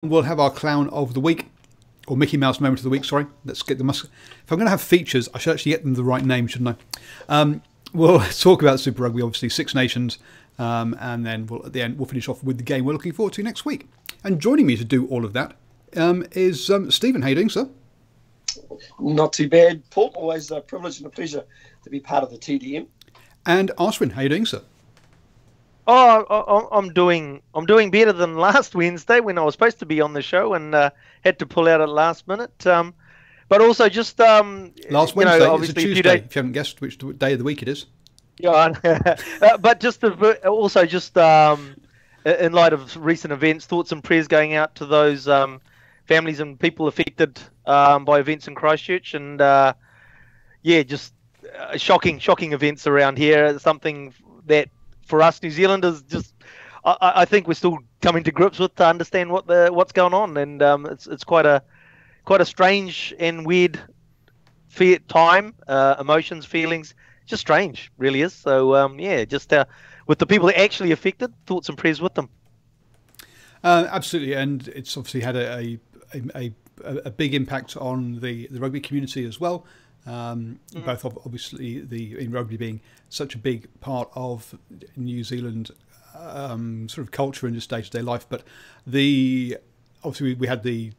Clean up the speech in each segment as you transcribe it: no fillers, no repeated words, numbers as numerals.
We'll have our clown of the week, or Mickey Mouse moment of the week, sorry. Let's get the If I'm going to have features, I should actually get them the right name, shouldn't I? We'll talk about Super Rugby, obviously, Six Nations, and then at the end we'll finish off with the game we're looking forward to next week. And joining me to do all of that is Stephen. How are you doing, sir? Not too bad, Paul. Always a privilege and a pleasure to be part of the TDM. And Arswin, how are you doing, sir? Oh, I'm doing better than last Wednesday when I was supposed to be on the show and had to pull out at last minute. But also just last Wednesday, obviously it's a Tuesday. If you haven't guessed which day of the week it is. Yeah, but just also just in light of recent events, thoughts and prayers going out to those families and people affected by events in Christchurch, and yeah, just shocking events around here. Something that, for us New Zealanders, just I think we're still coming to grips with to understand what's going on, and it's quite a strange and weird time, emotions, feelings, just strange, really is. So yeah, just with the people that actually affected, thoughts and prayers with them. Absolutely, and it's obviously had a big impact on the rugby community as well. Both obviously in rugby being such a big part of New Zealand sort of culture and just day-to-day life, but obviously we had the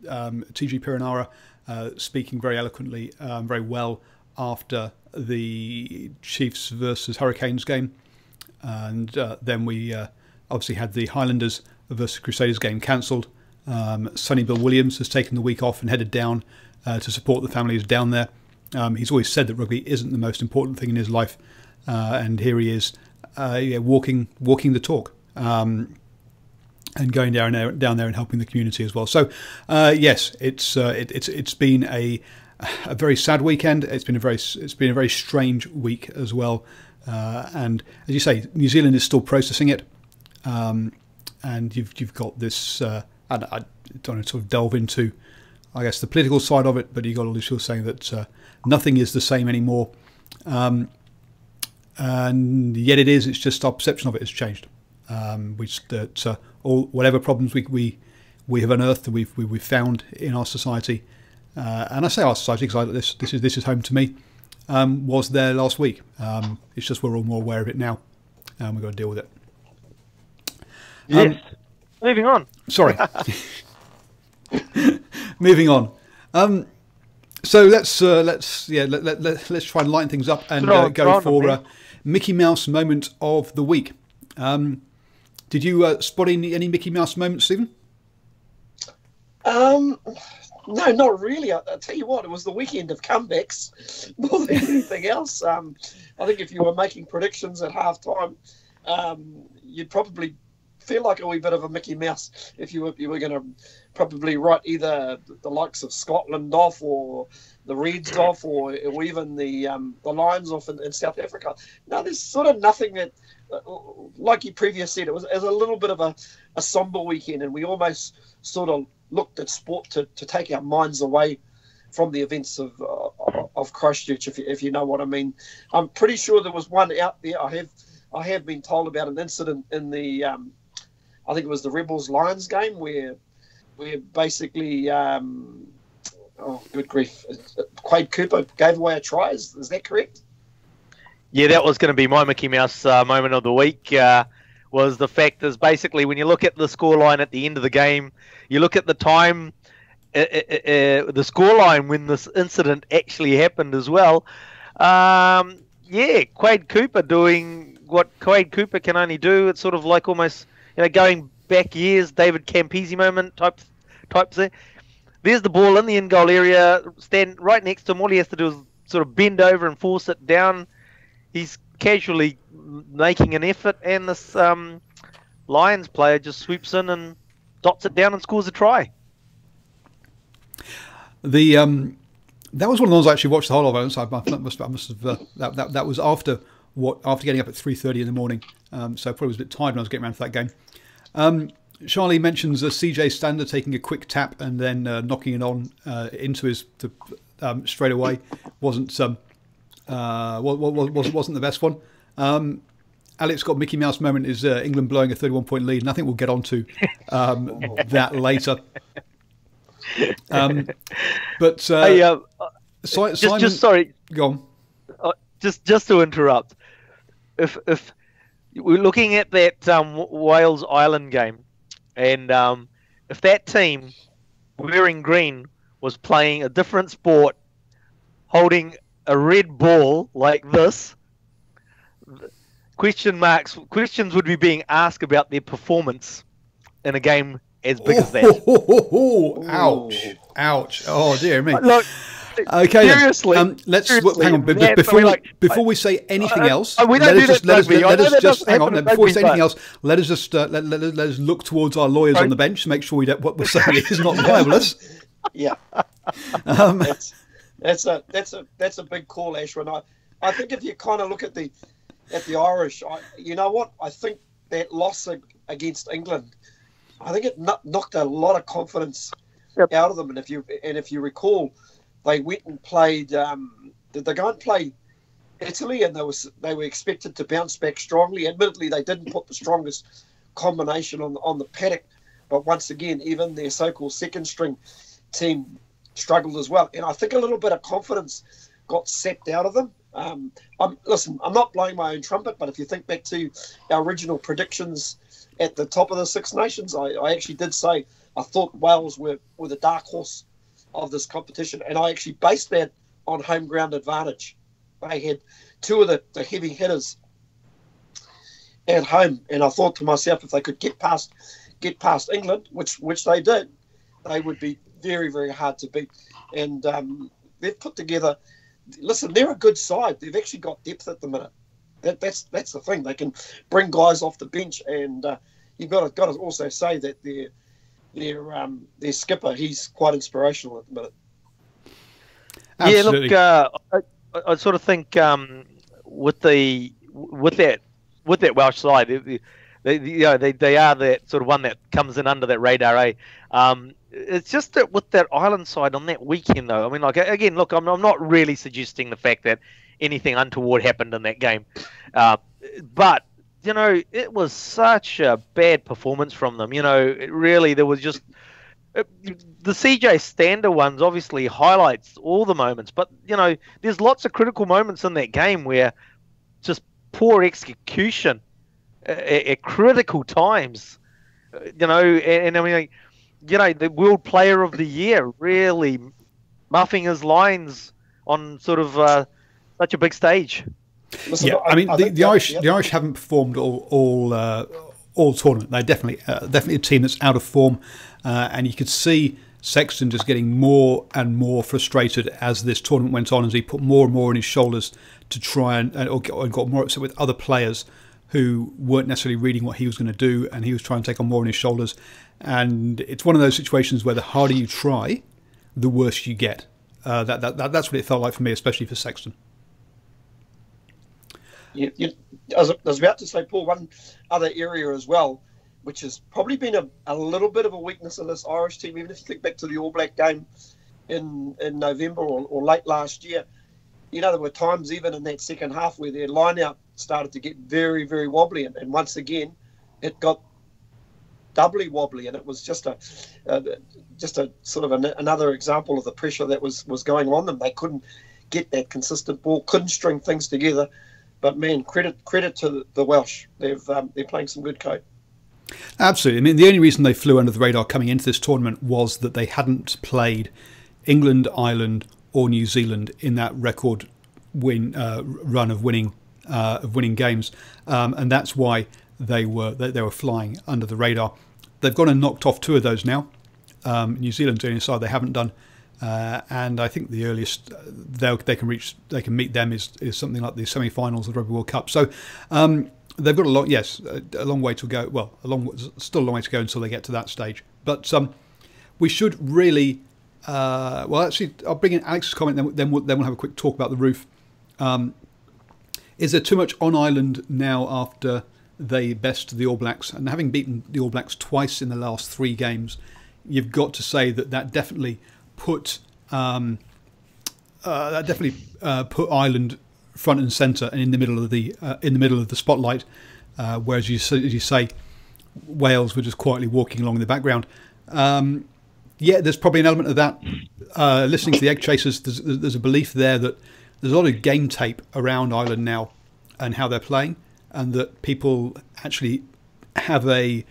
TG Perenara speaking very eloquently, very well after the Chiefs versus Hurricanes game, and then we obviously had the Highlanders versus Crusaders game cancelled. Sonny Bill Williams has taken the week off and headed down to support the families down there. He's always said that rugby isn't the most important thing in his life, and here he is, walking the talk, and going down there and helping the community as well. So yes, it's been a very sad weekend. It's been a very strange week as well, and as you say, New Zealand is still processing it, and you've got this. And I don't want to sort of delve into, I guess, the political side of it, but you've got all these people saying that nothing is the same anymore, and yet it is. It's just our perception of it has changed. Whatever problems we have unearthed and we've found in our society, and I say our society because this is home to me, was there last week. It's just we're all more aware of it now, and we've got to deal with it. Yes. Moving on. Sorry. Moving on. So let's try and lighten things up and go for Mickey Mouse moment of the week. Did you spot any Mickey Mouse moments, Stephen? No, not really. I'll tell you what, it was the weekend of comebacks more than anything else. I think if you were making predictions at halftime, you'd probably feel like a wee bit of a Mickey Mouse if you were going to probably write either the likes of Scotland off, or the Reds off, or even the Lions off in South Africa. No, there's sort of nothing that, like you previously said, it was a little bit of a somber weekend, and we almost sort of looked at sport to take our minds away from the events of Christchurch, if you know what I mean. I'm pretty sure there was one out there. I have been told about an incident in the I think it was the Rebels Lions game where basically oh good grief, Quade Cooper gave away a try. Is that correct? Yeah, that was going to be my Mickey Mouse moment of the week. Was the fact is basically when you look at the scoreline at the end of the game, you look at the time, the scoreline when this incident actually happened as well. Yeah, Quade Cooper doing what Quade Cooper can only do. It's sort of like almost, going back years, David Campese moment type thing. There's the ball in the in-goal area, stand right next to him. All he has to do is sort of bend over and force it down. He's casually making an effort, and this Lions player just swoops in and dots it down and scores a try. That was one of the ones I actually watched the whole of it. So I must have that was after getting up at 3:30 in the morning. So I probably was a bit tired when I was getting around to that game. Charlie mentions CJ Stander taking a quick tap and then knocking it on into his straight away wasn't the best one. Alex got Mickey Mouse moment is England blowing a 31-point lead, and I think we'll get on to that later. But Simon, just sorry. Go on. Just to interrupt, if we're looking at that Wales Ireland game, and if that team wearing green was playing a different sport, holding a red ball like this, questions would be being asked about their performance in a game as big as that. Ouch! Oh dear me. Look, okay, seriously, hang on. Before we say anything else, we don't do that rugby. Hang on. Before we say anything else, let us just let us look towards our lawyers on the bench to make sure what we're saying is not libelous. Yeah, that's a big call, Ashwin. I think if you kind of look at the Irish, you know what? I think that loss against England, I think it knocked a lot of confidence out of them. And if you recall, they went and played. Did they go and play Italy? And they were expected to bounce back strongly. Admittedly, they didn't put the strongest combination on the paddock, but once again, even their so-called second string team struggled as well. And I think a little bit of confidence got sapped out of them. Listen, I'm not blowing my own trumpet, but if you think back to our original predictions at the top of the Six Nations, I actually did say I thought Wales were the dark horse of this competition, and I actually based that on home ground advantage. They had two of the heavy hitters at home, and I thought to myself, if they could get past England, which they did, they would be very, very hard to beat. And they've put together. Listen, they're a good side. They've actually got depth at the minute. That's the thing. They can bring guys off the bench, and you've got to also say that their skipper, he's quite inspirational at the minute. Absolutely. Yeah, look, I sort of think with that Welsh side, they are that sort of one that comes in under that radar. It's just that with that Ireland side on that weekend, though. I mean, like, again, look, I'm not really suggesting the fact that anything untoward happened in that game, but it was such a bad performance from them. There was just the CJ Stander ones obviously highlights all the moments, but there's lots of critical moments in that game where just poor execution at critical times. And I mean, the World Player of the Year really muffing his lines on sort of such a big stage. Listen, yeah, I mean, the Irish haven't performed all tournament. They're definitely a team that's out of form, and you could see Sexton just getting more and more frustrated as this tournament went on, as he put more and more on his shoulders to try and got more upset with other players who weren't necessarily reading what he was going to do, and he was trying to take on more on his shoulders. And it's one of those situations where the harder you try, the worse you get. That's what it felt like for me, especially for Sexton. I was about to say, Paul, one other area as well, which has probably been a little bit of a weakness of this Irish team, even if you think back to the All Black game in November or late last year. There were times even in that second half where their line-out started to get very, very wobbly, and once again, it got doubly wobbly, and it was just a sort of another example of the pressure that was going on them. They couldn't get that consistent ball, couldn't string things together. But man, credit to the Welsh. They're playing some good code. Absolutely. I mean, the only reason they flew under the radar coming into this tournament was that they hadn't played England, Ireland, or New Zealand in that record run of winning games, and that's why they were flying under the radar. They've gone and knocked off two of those now. New Zealand's the only side they haven't done, and I think the earliest they can meet them is something like the semi-finals of the Rugby World Cup. So they've got a long way to go. Well, still a long way to go until they get to that stage. But we should really. Actually, I'll bring in Alex's comment. Then we'll have a quick talk about the roof. Is there too much on Ireland now after they bested the All Blacks, and having beaten the All Blacks twice in the last 3 games? You've got to say that definitely put Ireland front and centre and in the middle of the spotlight. whereas as you say, Wales were just quietly walking along in the background. Yeah, there's probably an element of that. Listening to the Egg Chasers, there's a belief there that there's a lot of game tape around Ireland now and how they're playing, and that people actually have a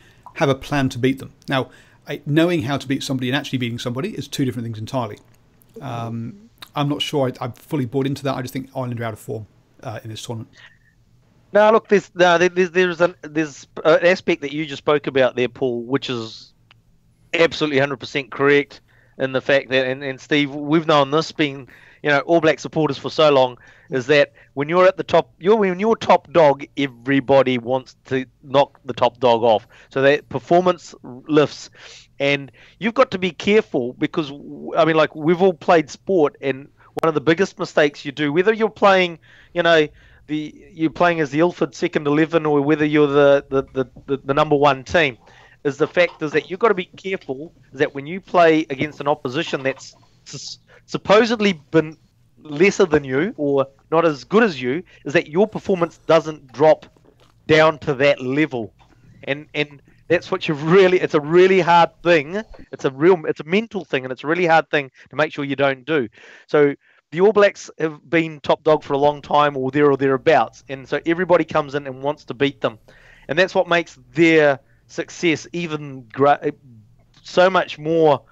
plan to beat them. Now, knowing how to beat somebody and actually beating somebody is two different things entirely. I'm not sure I'm fully bought into that. I just think Ireland are out of form in this tournament. No, look, there's an aspect that you just spoke about there, Paul, which is absolutely 100% correct in the fact that, and Steve, we've known this being, All Black supporters for so long, is that when you're at the top, when you're top dog, everybody wants to knock the top dog off. So that performance lifts, and you've got to be careful because, we've all played sport, and one of the biggest mistakes you do, whether you're playing, you're playing as the Ilford second 11 or whether you're the number one team, is the fact is that you've got to be careful that when you play against an opposition that's supposedly been lesser than you or not as good as you, is that your performance doesn't drop down to that level. And that's what it's a really hard thing. It's a mental thing, and it's a really hard thing to make sure you don't do. So the All Blacks have been top dog for a long time or thereabouts, and so everybody comes in and wants to beat them. And that's what makes their success even so much more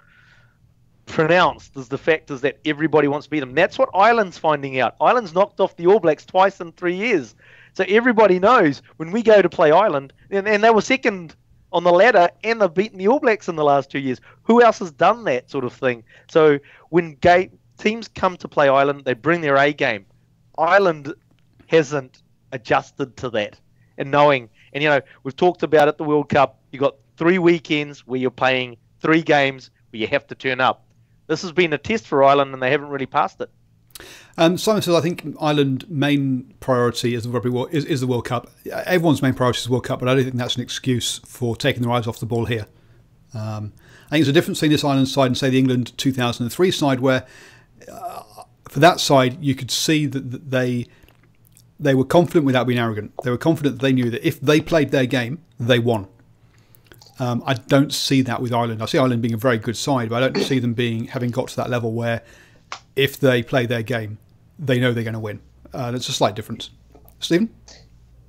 pronounced, is the fact is that everybody wants to beat them. That's what Ireland's finding out. Ireland's knocked off the All Blacks twice in 3 years. So everybody knows when we go to play Ireland, and they were second on the ladder and they've beaten the All Blacks in the last 2 years. Who else has done that sort of thing? So when teams come to play Ireland, they bring their A game. Ireland hasn't adjusted to that. And knowing, and we've talked about at the World Cup, you got 3 weekends where you're playing 3 games where you have to turn up. This has been a test for Ireland, and they haven't really passed it. Simon says, I think Ireland's main priority is the Rugby is the World Cup. Everyone's main priority is the World Cup, but I don't think that's an excuse for taking their eyes off the ball here. I think there's a difference between this Ireland side and, say, the England 2003 side, where for that side you could see that they were confident without being arrogant. They were confident that they knew that if they played their game, they won. I don't see that with Ireland. I see Ireland being a very good side, but I don't see them having got to that level where if they play their game, they know they're going to win. It's a slight difference. Stephen?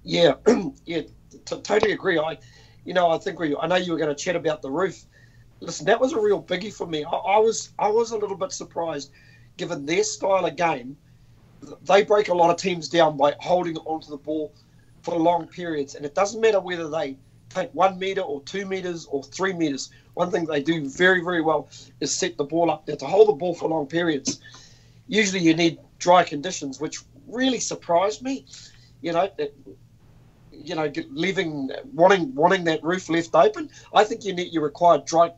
Yeah, totally agree. I think I know you were going to chat about the roof. Listen, that was a real biggie for me. I was a little bit surprised, given their style of game. They break a lot of teams down by holding onto the ball for long periods, and it doesn't matter whether they take 1 metre or 2 metres or 3 metres. One thing they do very, very well is set the ball up there to hold the ball for long periods. Usually you need dry conditions, which really surprised me. Wanting that roof left open. I think you require dry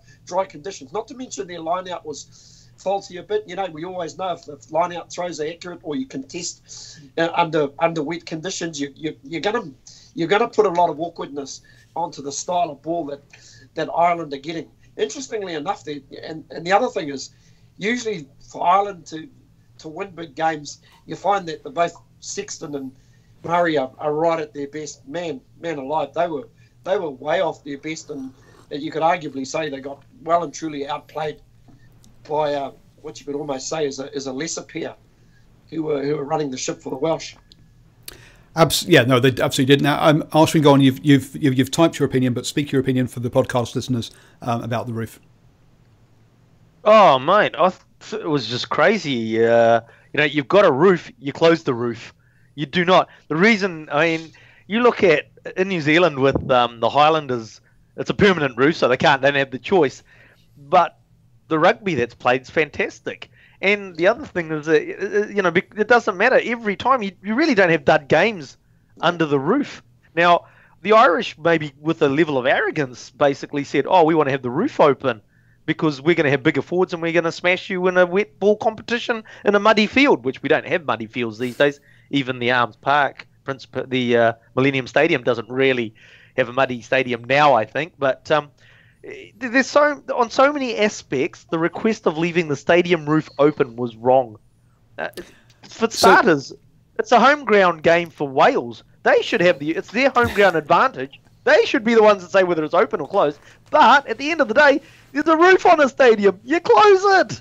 conditions. Not to mention their line out was faulty a bit. We always know if line out throws are accurate or you contest under wet conditions, you're gonna put a lot of awkwardness onto the style of ball that Ireland are getting. Interestingly enough, and the other thing is, usually for Ireland to win big games, you find that both Sexton and Murray are right at their best. Man alive, they were way off their best, and you could arguably say they got well and truly outplayed by what you could almost say is a lesser pair who were running the ship for the Welsh. Yeah, no, they absolutely did. Now, Arsene, go on. You've typed your opinion, but speak your opinion for the podcast listeners about the roof. Oh, mate, it was just crazy. You've got a roof, you close the roof. You do not. The reason, you look at in New Zealand with the Highlanders, it's a permanent roof, so they don't have the choice. But the rugby that's played is fantastic. And the other thing is that, it doesn't matter. Every time, you really don't have dud games under the roof. Now, the Irish, maybe with a level of arrogance, basically said, we want to have the roof open because we're going to have bigger forwards and we're going to smash you in a wet ball competition in a muddy field, which we don't have muddy fields these days. Even the Arms Park, the Millennium Stadium doesn't really have a muddy stadium now, I think. But there's on so many aspects, the request of leaving the stadium roof open was wrong. For starters, it's a home ground game for Wales. They should have it's their home ground advantage. They should be the ones that say whether it's open or closed. But at the end of the day, there's a roof on a stadium. You close it.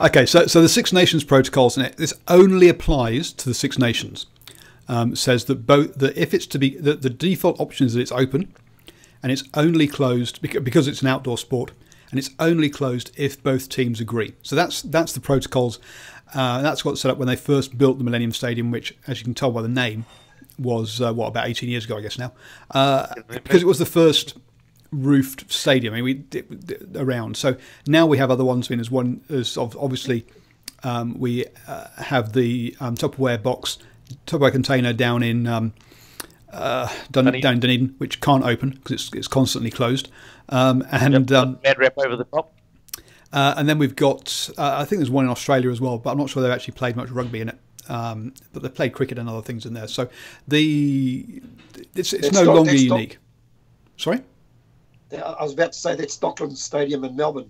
Okay, so the Six Nations protocols, and this only applies to the Six Nations. Says that if it's to be the default option is that it's open, and it's only closed because it's an outdoor sport, and it's only closed if both teams agree. So that's the protocols. That's what's set up when they first built the Millennium Stadium, which, as you can tell by the name, was about 18 years ago, I guess now, because it was the first roofed stadium. I mean, around. So now we have other ones. I mean, obviously we have the Tupperware container down in Dunedin, which can't open because it's constantly closed. Mad wrap over the top. And then we've got, I think there's one in Australia as well, but I'm not sure they've actually played much rugby in it. But they've played cricket and other things in there. So it's no longer unique. Sorry? I was about to say that's Docklands Stadium in Melbourne.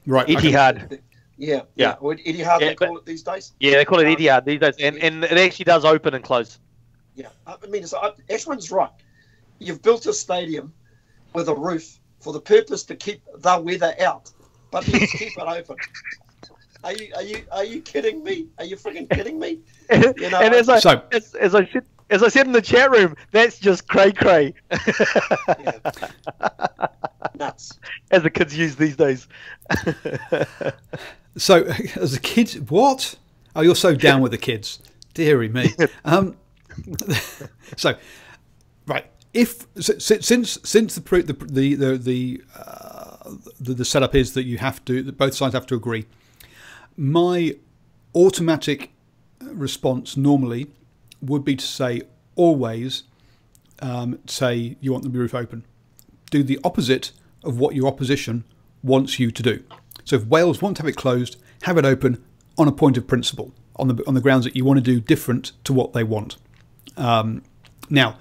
Right. Etihad. Okay. Yeah. Etihad, they call it these days. Yeah, they call it Etihad these days. And it actually does open and close. Yeah. I mean, Ashwin's right. You've built a stadium with a roof for the purpose to keep the weather out. But let's keep it open. Are you kidding me? Are you freaking kidding me? You know, and as I said in the chat room, that's just cray. Yeah. Nuts. As the kids use these days. So, as a kid, what? Oh, you're so down with the kids. Deary me. So, right. Since the setup is that both sides have to agree. My automatic response normally would be to say always say you want the roof open. Do the opposite of what your opposition wants you to do. So if Wales want to have it closed, have it open on a point of principle, on the grounds that you want to do different to what they want. Now,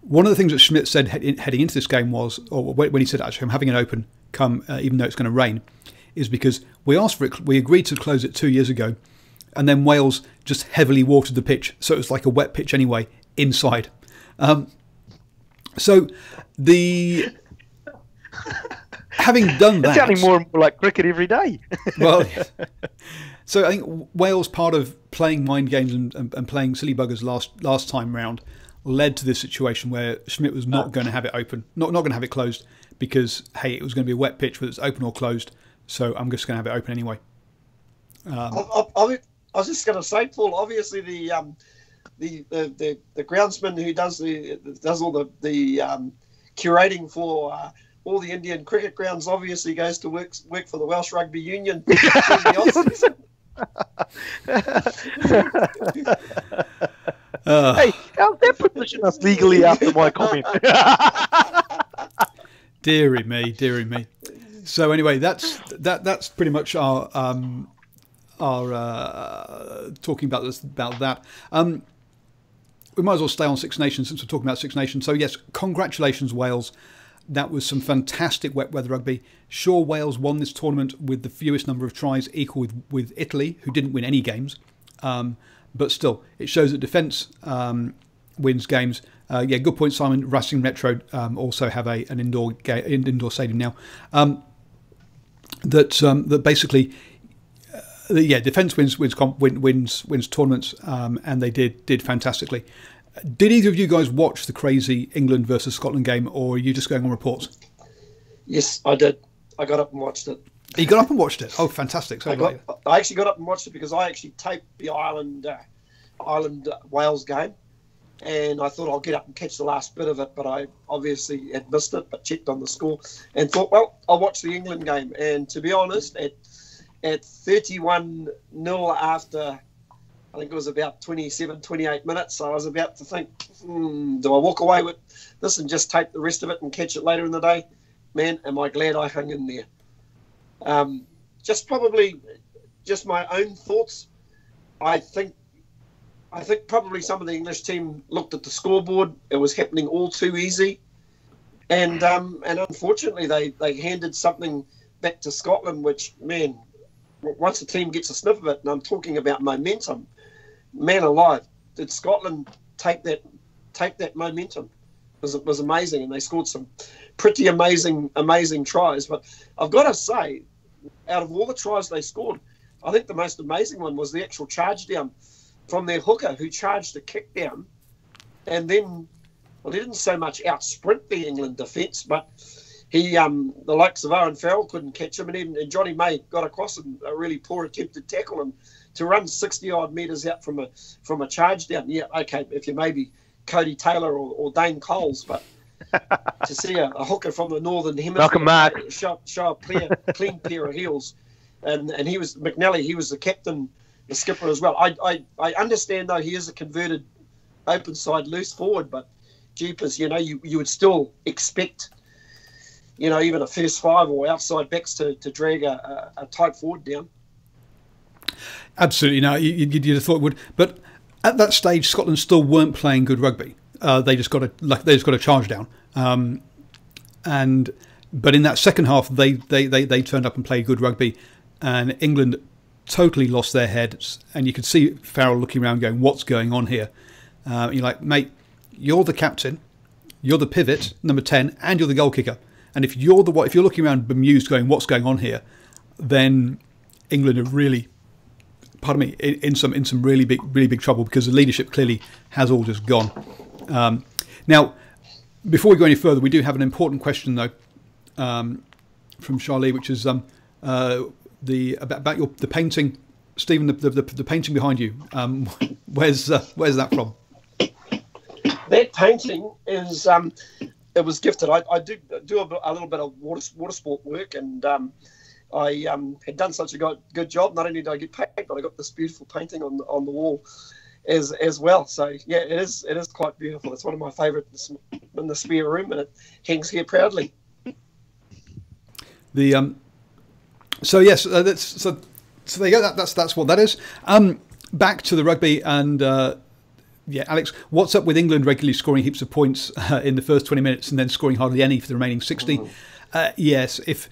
one of the things that Schmidt said heading into this game was, or when he said, actually, I'm having it open, even though it's going to rain, is because we asked for it. We agreed to close it 2 years ago, and then Wales just heavily watered the pitch, so it was like a wet pitch anyway inside. So having done that, it's sounding more and more like cricket every day. Well, yes. So I think Wales, part of playing mind games and playing silly buggers last time round, led to this situation where Schmidt was not going to have it open, not going to have it closed, because hey, it was going to be a wet pitch, whether it's open or closed. So I'm just going to have it open anyway. I was just going to say, Paul. Obviously, the groundsman who does all the curating for all the Indian cricket grounds obviously goes to work for the Welsh Rugby Union. Hey, how's that position us legally after my comment? Deary me. So anyway, that's pretty much our talking about that. We might as well stay on Six Nations since we're talking about Six Nations. So yes, congratulations Wales. That was some fantastic wet weather rugby. Sure, Wales won this tournament with the fewest number of tries, equal with Italy, who didn't win any games. But still, it shows that defence wins games. Good point, Simon. Racing Metro also have an indoor stadium now. That basically, defence wins tournaments, and they did fantastically. Did either of you guys watch the crazy England versus Scotland game, or are you just going on reports? Yes, I did. I got up and watched it. You got up and watched it? Oh, fantastic! I actually got up and watched it because I actually taped the Ireland Wales game, and I thought I'll get up and catch the last bit of it, but I obviously had missed it, but checked on the score and thought, well, I'll watch the England game. And to be honest, at 31-0 after, I think it was about 27, 28 minutes, I was about to think, do I walk away with this and just tape the rest of it and catch it later in the day? Man, am I glad I hung in there. Just my own thoughts. I think probably some of the English team looked at the scoreboard. It was happening all too easy, and unfortunately they handed something back to Scotland, which, man, once a team gets a sniff of it, and I'm talking about momentum, man alive, did Scotland take take that momentum. It was amazing, and they scored some pretty amazing tries. But I've got to say, out of all the tries they scored, I think the most amazing one was the actual charge down from their hooker, who charged a kick down, and then, well, he didn't so much out-sprint the England defence, but he, the likes of Owen Farrell couldn't catch him, and Johnny May got across and a really poor attempted tackle, and to run 60-odd metres out from a charge down, yeah, okay, if you maybe Cody Taylor or Dane Coles, but to see a hooker from the Northern Hemisphere show a clean pair of heels, and he was McNally, he was the captain, the skipper as well. I understand, though, he is a converted open side loose forward, but jeepers, you would still expect, even a first five or outside backs to drag a tight forward down. Absolutely, no, you'd have thought it would, but at that stage, Scotland still weren't playing good rugby. They just got a charge down, but in that second half, they turned up and played good rugby, and England totally lost their heads, and you could see Farrell looking around, going, "What's going on here?" You're like, "Mate, you're the captain, you're the pivot, number 10, and you're the goal kicker. And if you're looking around bemused, going, 'What's going on here?' then England are really." Pardon me, in some really big trouble, because the leadership clearly has all just gone. Now, before we go any further, we do have an important question though from Charlie, which is about the painting, Stephen, the painting behind you. Where's that from? That painting is it was gifted. I do a little bit of water sport work, and I had done such a good job. Not only did I get paid, but I got this beautiful painting on the wall as well. So yeah, it is quite beautiful. It's one of my favourites in the spare room, and it hangs here proudly. So yes, so there you go. That's what that is. Back to the rugby, and yeah, Alex, what's up with England regularly scoring heaps of points in the first 20 minutes and then scoring hardly any for the remaining 60? Yes, if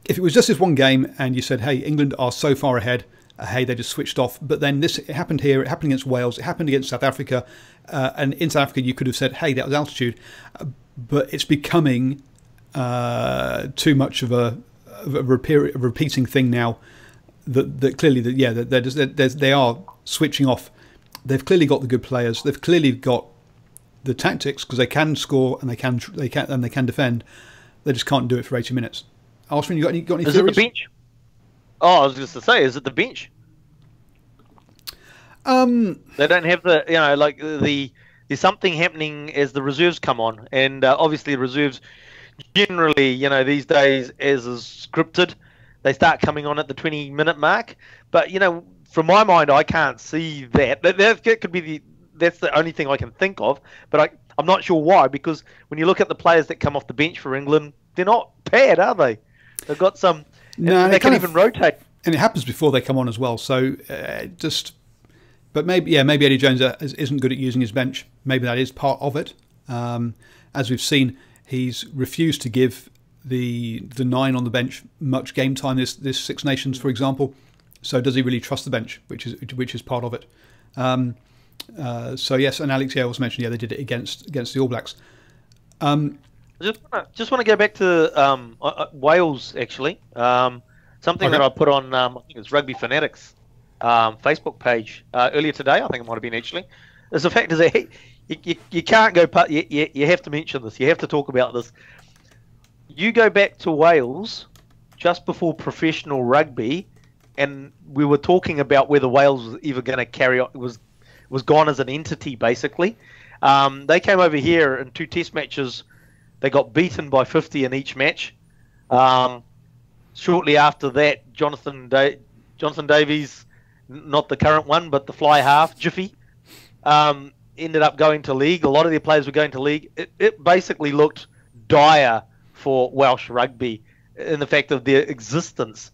it was just this one game and you said, hey, England are so far ahead, hey, they just switched off. But then it happened here, it happened against Wales, it happened against South Africa. And in South Africa, you could have said, hey, that was altitude. But it's becoming too much of a repeating thing now that clearly, they are switching off. They've clearly got the good players. They've clearly got the tactics, because they can score and they can defend. They just can't do it for 80 minutes. Alston, you got any theories? Is it the bench? Oh, I was just to say, is it the bench? They don't have there's something happening as the reserves come on, and obviously the reserves generally, these days, as is scripted, they start coming on at the 20-minute mark. But from my mind, I can't see that. That could be that's the only thing I can think of. But I'm not sure why, because when you look at the players that come off the bench for England, they're not bad, are they? They've got some. No, they can even rotate, and it happens before they come on as well. So but maybe Eddie Jones isn't good at using his bench. Maybe that is part of it. As we've seen, he's refused to give the 9 on the bench much game time this Six Nations, for example. So does he really trust the bench, which is part of it? So yes, and Alex was mentioned. Yeah, they did it against the All Blacks. Just want to go back to Wales, actually. Something that I put on, I think it's Rugby Fanatics Facebook page earlier today. I think it might have been, actually. Is the fact is that you can't go. You have to mention this. You have to talk about this. You go back to Wales just before professional rugby, and we were talking about whether Wales was ever going to carry on. It was gone as an entity, basically. They came over here in 2 test matches. They got beaten by 50 in each match. Shortly after that, Jonathan Davies, not the current one, but the fly half, Jiffy, ended up going to league. A lot of their players were going to league. It basically looked dire for Welsh rugby in the fact of their existence.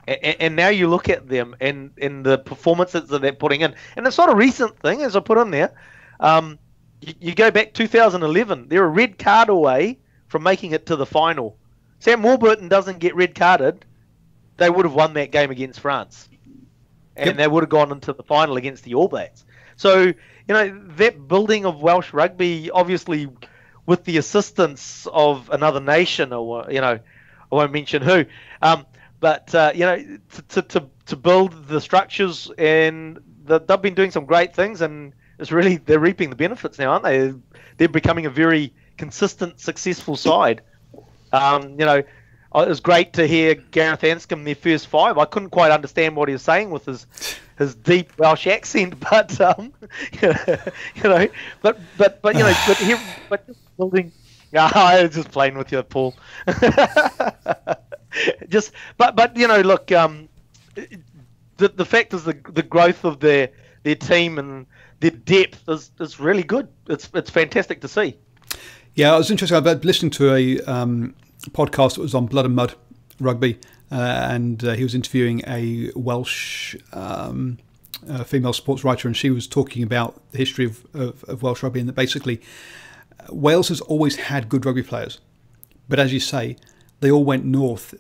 And now you look at them and the performances that they're putting in. And it's not a recent thing, as I put on there. You go back 2011, they're a red card away from making it to the final. Sam Warburton doesn't get red carded, they would have won that game against France. And they would have gone into the final against the All Blacks. So, that building of Welsh rugby, obviously with the assistance of another nation, or, I won't mention who, but, to build the structures, and they've been doing some great things, and they're reaping the benefits now, aren't they? They're becoming a very consistent, successful side. It was great to hear Gareth Anscombe, their first 5. I couldn't quite understand what he was saying with his deep Welsh accent, but but just building. Yeah, I was just playing with you, Paul. Look, the fact is the growth of their team and their depth is really good. It's fantastic to see. Yeah, it was interesting. I've been listening to a podcast that was on Blood and Mud Rugby, and he was interviewing a Welsh female sports writer, and she was talking about the history of Welsh rugby, and that basically Wales has always had good rugby players, but as you say, they all went north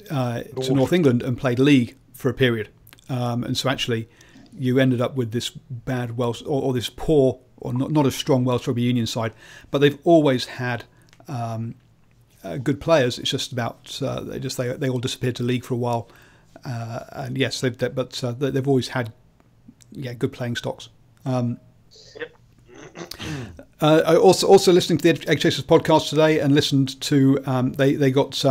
to North England and played league for a period, and so actually you ended up with this bad Welsh or this poor or not as strong Welsh rugby union side, but they've always had good players. It's just about they all disappeared to league for a while, and yes, they've always had good playing stocks. I also listening to the Egg Chasers podcast today, and listened to they got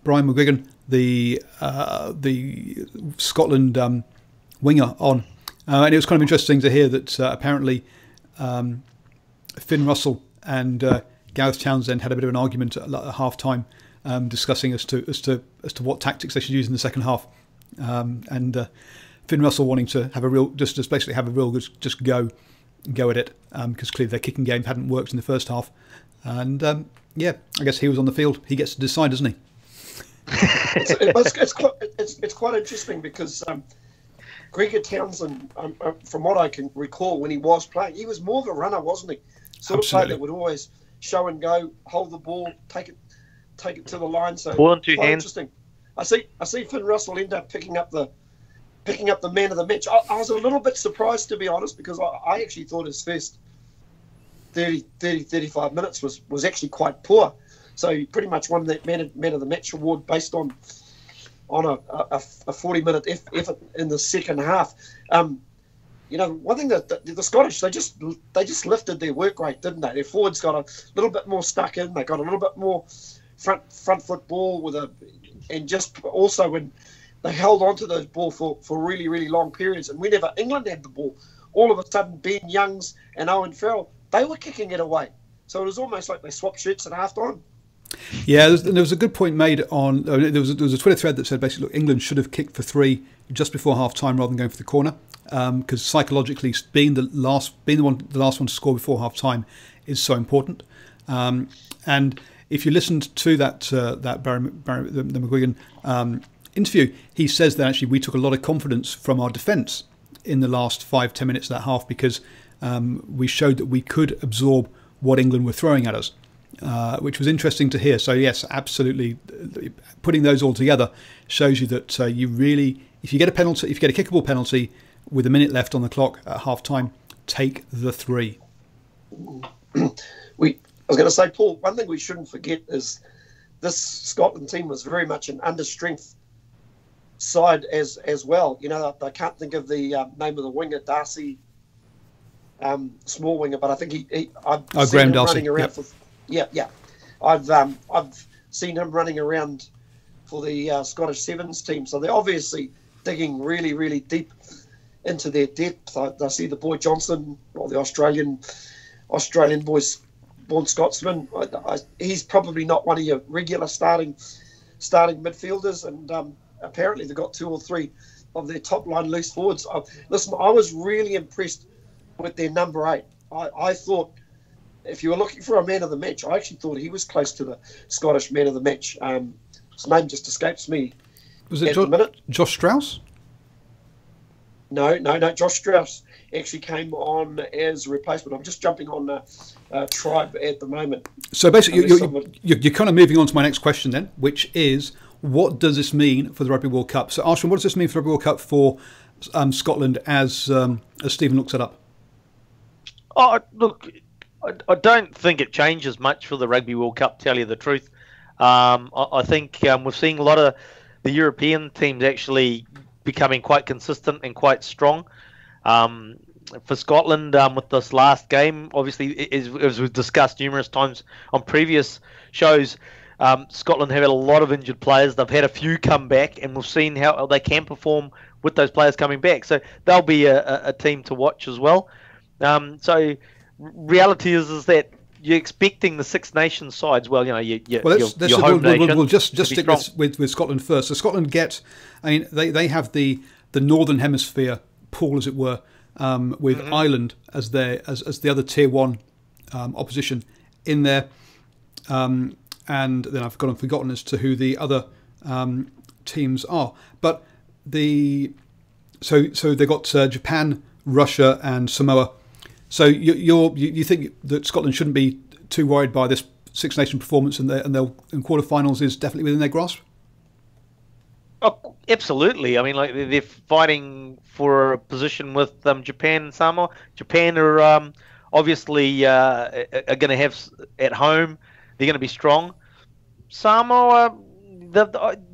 Brian McGuigan, the Scotland winger, on, and it was kind of interesting to hear that apparently Finn Russell and Gareth Townsend had a bit of an argument at half time, discussing as to what tactics they should use in the second half, and Finn Russell wanting to have a real just basically have a real good go at it, because clearly their kicking game hadn't worked in the first half, and I guess he was on the field. He gets to decide, doesn't he? It's quite interesting because Gregor Townsend, from what I can recall, when he was playing, he was more of a runner, wasn't he? Sort of player that would always show and go, hold the ball, take it to the line. So ball in two quite hands. Interesting. I see Finn Russell end up picking up the man of the match. I was a little bit surprised, to be honest, because I actually thought his first 35 minutes was actually quite poor. So he pretty much won that man of the match award based on a 40-minute effort in the second half. One thing that the Scottish, they just lifted their work rate, didn't they? Their forwards got a little bit more stuck in. They got a little bit more front foot ball and just also when they held on to the ball for really, really long periods. And whenever England had the ball, all of a sudden Ben Youngs and Owen Farrell, they were kicking it away. So it was almost like they swapped shirts at half time. Yeah, there was a good point made on. There was a Twitter thread that said basically, look, England should have kicked for 3 just before half time rather than going for the corner, because psychologically, being the last one to score before half time is so important. And if you listened to that Barry the McGuigan interview, he says that actually we took a lot of confidence from our defence in the last 5-10 minutes of that half, because we showed that we could absorb what England were throwing at us. Which was interesting to hear. So yes, absolutely, putting those all together shows you that you really, if you get a kickable penalty with a minute left on the clock at half time, take the 3. I was going to say, Paul, one thing we shouldn't forget is this Scotland team was very much an understrength side as well. I can't think of the name of the winger, Darcy, small winger, but I think I've seen Graham him Darcy. running around for. Yeah. I've seen him running around for the Scottish Sevens team, so they're obviously digging really, really deep into their depth. I see the boy Johnson, or the Australian boys, born Scotsman. He's probably not one of your regular starting midfielders, and apparently they've got 2 or 3 of their top line loose forwards. Listen, I was really impressed with their number 8. I thought, if you were looking for a man of the match, I actually thought he was close to the Scottish man of the match. His name just escapes me. Was it Josh Strauss? No. Josh Strauss actually came on as a replacement. I'm just jumping on Tribe at the moment. So basically, you're kind of moving on to my next question then, which is, what does this mean for the Rugby World Cup? So, Arshwin, what does this mean for the Rugby World Cup for Scotland as as Stephen looks it up? Oh, look, I don't think it changes much for the Rugby World Cup, tell you the truth. I think we're seeing a lot of the European teams actually becoming quite consistent and quite strong. For Scotland, with this last game, obviously, as we've discussed numerous times on previous shows, Scotland have had a lot of injured players. They've had a few come back, and we've seen how they can perform with those players coming back. So they'll be a team to watch as well. So reality is that you're expecting the Six Nations sides. Well, we'll just stick with Scotland first. So Scotland they have the Northern Hemisphere pool, as it were, with Ireland as the other tier 1 opposition in there, and then I've forgotten as to who the other teams are. But so they've got Japan, Russia, and Samoa. So you think that Scotland shouldn't be too worried by this Six Nation performance, and their quarterfinals is definitely within their grasp? Oh, absolutely. I mean, like, they're fighting for a position with Japan and Samoa. Japan are obviously are going to have at home. They're going to be strong. Samoa,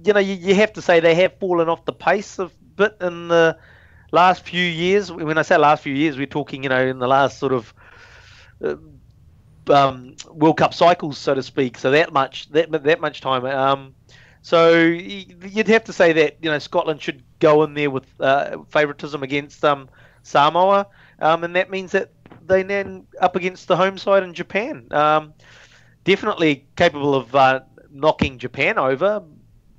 you have to say they have fallen off the pace a bit in the last few years. When I say last few years, we're talking, in the last sort of World Cup cycles, so to speak. So that much time. So you'd have to say that Scotland should go in there with favouritism against Samoa, and that means that they then up against the home side in Japan. Definitely capable of knocking Japan over.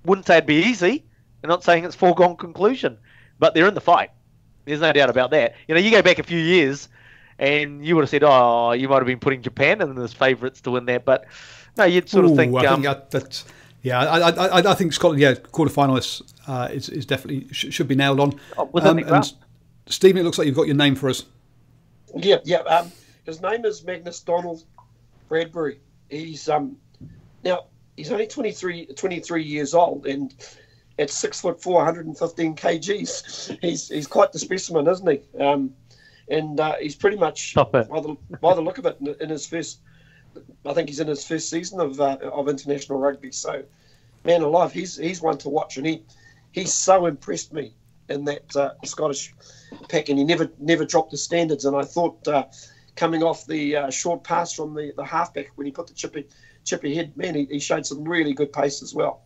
Wouldn't say it'd be easy. I'm not saying it's foregone conclusion, but they're in the fight. There's no doubt about that. You go back a few years, and you would have said, "Oh, you might have been putting Japan in as favourites to win that," but no, you'd sort of think. I think Scotland, quarterfinalists is definitely should be nailed on. And Stephen, it looks like you've got your name for us. Yeah. His name is Magnus Donald Bradbury. He's now he's only 23 years old, and at 6'4", 115 kgs, he's quite the specimen, isn't he? And he's pretty much by the look of it in his first. I think he's in his first season of international rugby. So, man alive, he's one to watch, and he's so impressed me in that Scottish pack, and he never dropped the standards. And I thought coming off the short pass from the halfback when he put the chip ahead, man, he showed some really good pace as well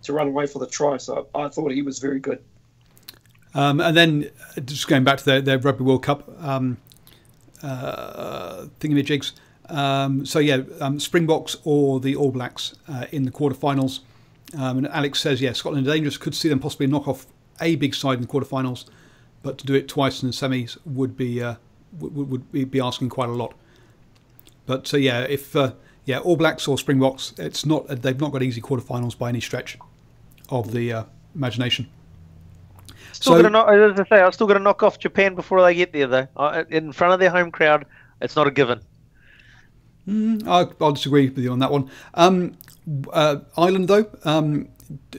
to run away for the try. So I thought he was very good. And then just going back to their Rugby World Cup thingamajigs. Springboks or the All Blacks in the quarterfinals. And Alex says, Scotland are dangerous. Could see them possibly knock off a big side in the quarterfinals, but to do it twice in the semis would be asking quite a lot. But if All Blacks or Springboks, they've not got easy quarterfinals by any stretch of the imagination. As I say, I've still got to knock off Japan before they get there, though. In front of their home crowd, it's not a given. I'll disagree with you on that one. Ireland, though,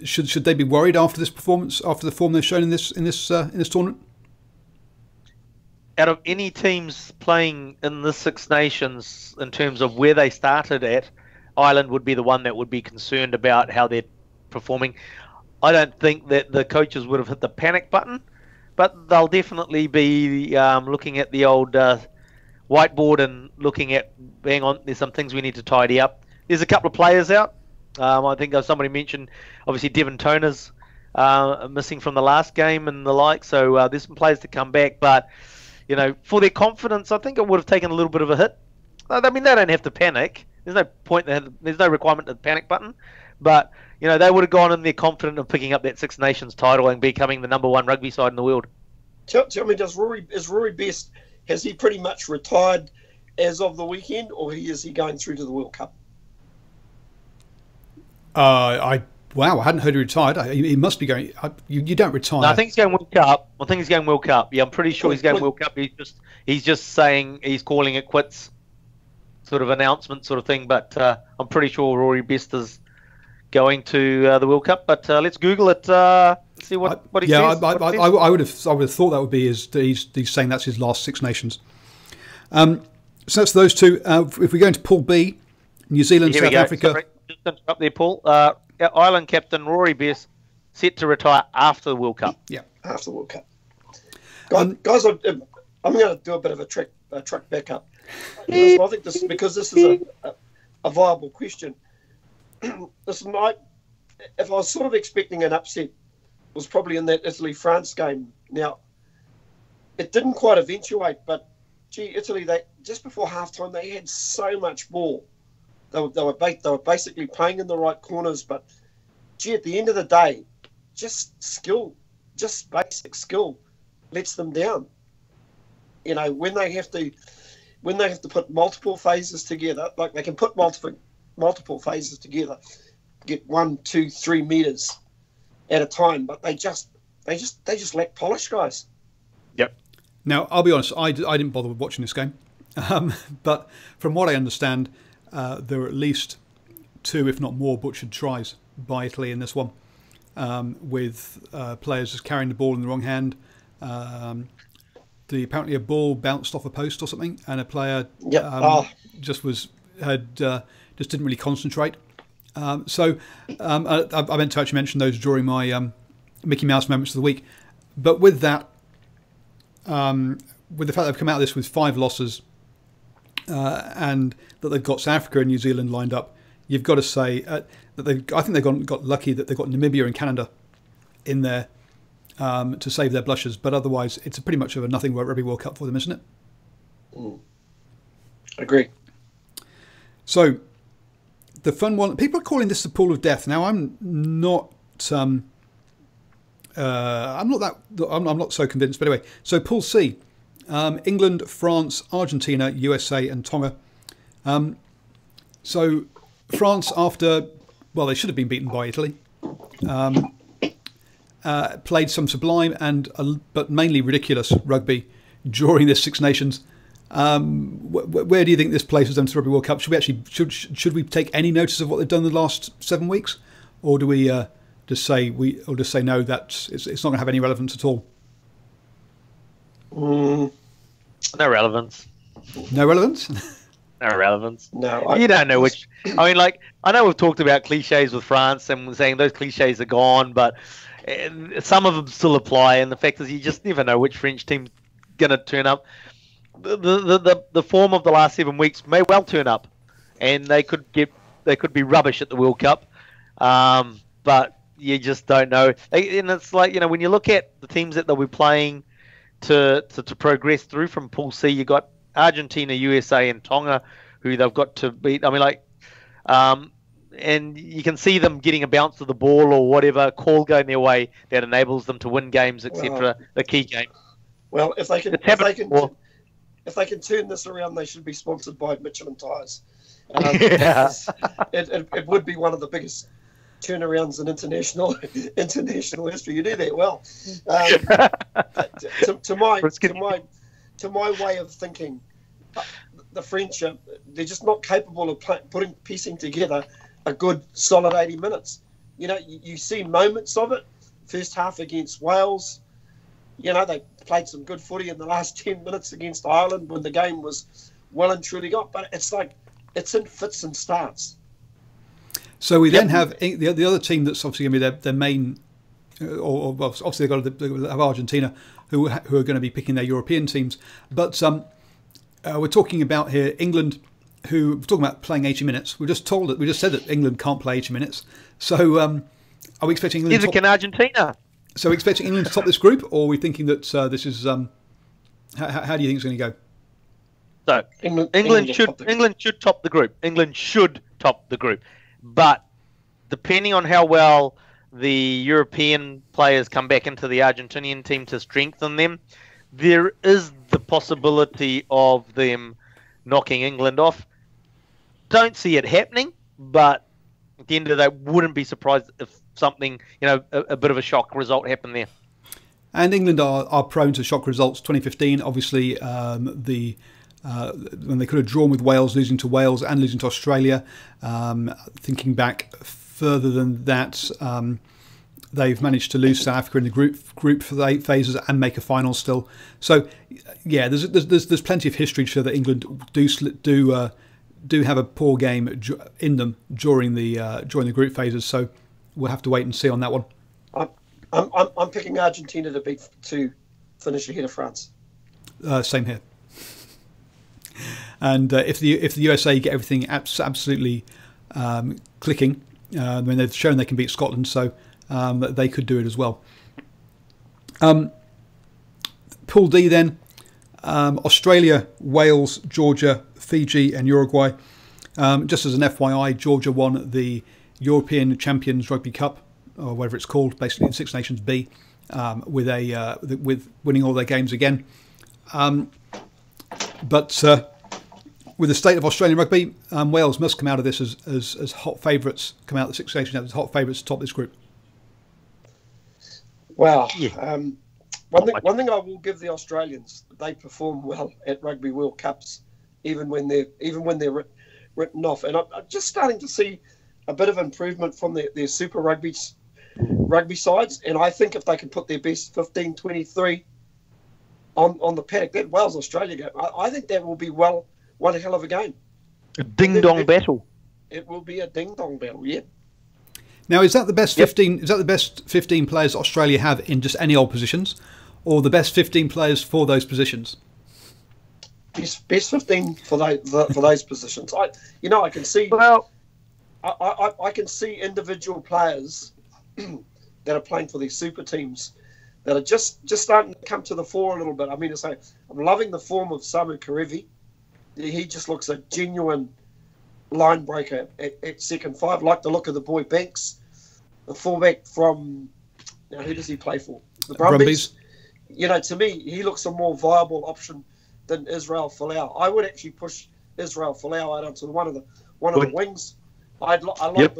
should they be worried after this performance, after the form they've shown in this tournament? Out of any teams playing in the Six Nations, in terms of where they started at, Ireland would be the one that would be concerned about how they're performing. I don't think that the coaches would have hit the panic button, but they'll definitely be looking at the old whiteboard and looking at, hang on, there's some things we need to tidy up. There's a couple of players out. I think somebody mentioned, obviously, Devon Toner's missing from the last game and the like, so there's some players to come back, but for their confidence, I think it would have taken a little bit of a hit. I mean, they don't have to panic. There's no point. There's no requirement of the panic button, but they would have gone in there confident of picking up that Six Nations title and becoming the number 1 rugby side in the world. Tell me, is Rory Best, has he pretty much retired as of the weekend, or is he going through to the World Cup? I hadn't heard he retired. He must be going. You don't retire. No, I think he's going World Cup. Yeah, I'm pretty sure he's going World Cup. He's just saying he's calling it quits, sort of announcement sort of thing. But I'm pretty sure Rory Best is going to the World Cup. But let's Google it. See what he says. I would have thought that would be he's saying that's his last Six Nations. So that's those two. If we go into Pool B, New Zealand, South Africa. Sorry, just interrupt there, Paul. Ireland captain Rory Best set to retire after the World Cup. Yeah, after the World Cup. Guys, I'm going to do a bit of a track backup. I think this is a viable question. Listen, if I was sort of expecting an upset, it was probably in that Italy-France game. Now, it didn't quite eventuate, but gee, Italy, just before halftime, they had so much ball. They were basically playing in the right corners, but gee, at the end of the day, just basic skill lets them down. You know, when they have to put multiple phases together, like they can put multiple phases together, get 1, 2, 3 meters at a time, but they just lack polish, guys. Yep. Now, I'll be honest, I didn't bother with watching this game, but from what I understand, there were at least 2, if not more, butchered tries by Italy in this one, with players just carrying the ball in the wrong hand. Apparently a ball bounced off a post or something, and a player just didn't really concentrate. I meant to actually mention those during my Mickey Mouse moments of the week. But with that, with the fact they've come out of this with 5 losses, and that they've got South Africa and New Zealand lined up, you've got to say that I think they've got lucky that they've got Namibia and Canada in there to save their blushes. But otherwise, it's pretty much of a nothing Rugby World Cup for them, isn't it? Agree. So the fun one. People are calling this the pool of death. Now I'm not. I'm not so convinced. But anyway, so Pool C: England, France, Argentina, USA, and Tonga. So France, they should have been beaten by Italy. Played some sublime but mainly ridiculous rugby during this Six Nations. Where do you think this places them to the Rugby World Cup? Should we take any notice of what they've done the last 7 weeks, or do we just say no? That it's not going to have any relevance at all. No relevance. No relevance. No relevance. No, you don't know which. I mean, like, I know we've talked about cliches with France and saying those cliches are gone, but some of them still apply. And the fact is, you just never know which French team's going to turn up. The form of the last 7 weeks may well turn up, and they could be rubbish at the World Cup. But you just don't know. And it's like, you know, when you look at the teams that they'll be playing to progress through from Pool C, you got Argentina, USA, and Tonga, who they've got to beat. I mean, like, and you can see them getting a bounce of the ball or whatever call going their way that enables them to win games, etc. The key game. Well, if they can turn this around, they should be sponsored by Michelin tyres. It would be one of the biggest turnarounds in international history. You do that well. To my way of thinking, the French they're just not capable of piecing together a good solid 80 minutes. You know, you see moments of it. First half against Wales, you know, they played some good footy in the last 10 minutes against Ireland when the game was well and truly got. But it's like it's in fits and starts. So we then have the other team that's obviously going to be their main, or obviously they've have Argentina, who are going to be picking their European teams. But we're talking about here England, who we're talking about playing 80 minutes. We just said that England can't play 80 minutes. So are we expecting England? Neither can Argentina. So are we expecting England to top this group, or are we thinking that this is? How do you think it's going to go? So England should top the group. England should top the group, but depending on how well the European players come back into the Argentinian team to strengthen them, there is the possibility of them knocking England off. Don't see it happening, but at the end of the day, wouldn't be surprised if something, a bit of a shock result happened there. And England are prone to shock results. 2015, obviously, when they could have drawn with Wales, losing to Wales and losing to Australia. Thinking back further than that. They've managed to lose South Africa in the group for the 8 phases and make a final still. So, yeah, there's plenty of history to show that England do have a poor game in them during the group phases. So we'll have to wait and see on that one. I'm picking Argentina to finish ahead of France. Same here. And if the USA get everything absolutely clicking, I mean, they've shown they can beat Scotland, so they could do it as well. Pool D then, Australia, Wales, Georgia, Fiji and Uruguay. Just as an FYI, Georgia won the European Champions Rugby Cup, or whatever it's called, basically in Six Nations B, with winning all their games again. But with the state of Australian rugby, Wales must come out of this as hot favourites, come out of the Six Nations as hot favourites to top this group. Wow. Yeah. One thing I will give the Australians, they perform well at Rugby World Cups, even when they're written off. And I'm just starting to see a bit of improvement from their Super Rugby sides. And I think if they can put their best 15-23 on the paddock, that Wales-Australia game, I think that will be one hell of a game. A ding-dong battle. It will be a ding-dong battle, yeah. Now, is that the best 15? Is that the best 15 players Australia have in just any old positions, or the best 15 players for those positions? Best 15 for those positions. I can see. Well, I can see individual players that are playing for these super teams that are just starting to come to the fore a little bit. I mean, to say, I'm loving the form of Samu Karevi. He just looks a genuine line breaker at second five. Like the look of the boy Banks, the fullback from, now who does he play for? The Brumbies. To me, he looks a more viable option than Israel Folau. I would actually push Israel Folau out onto one of the wings. I like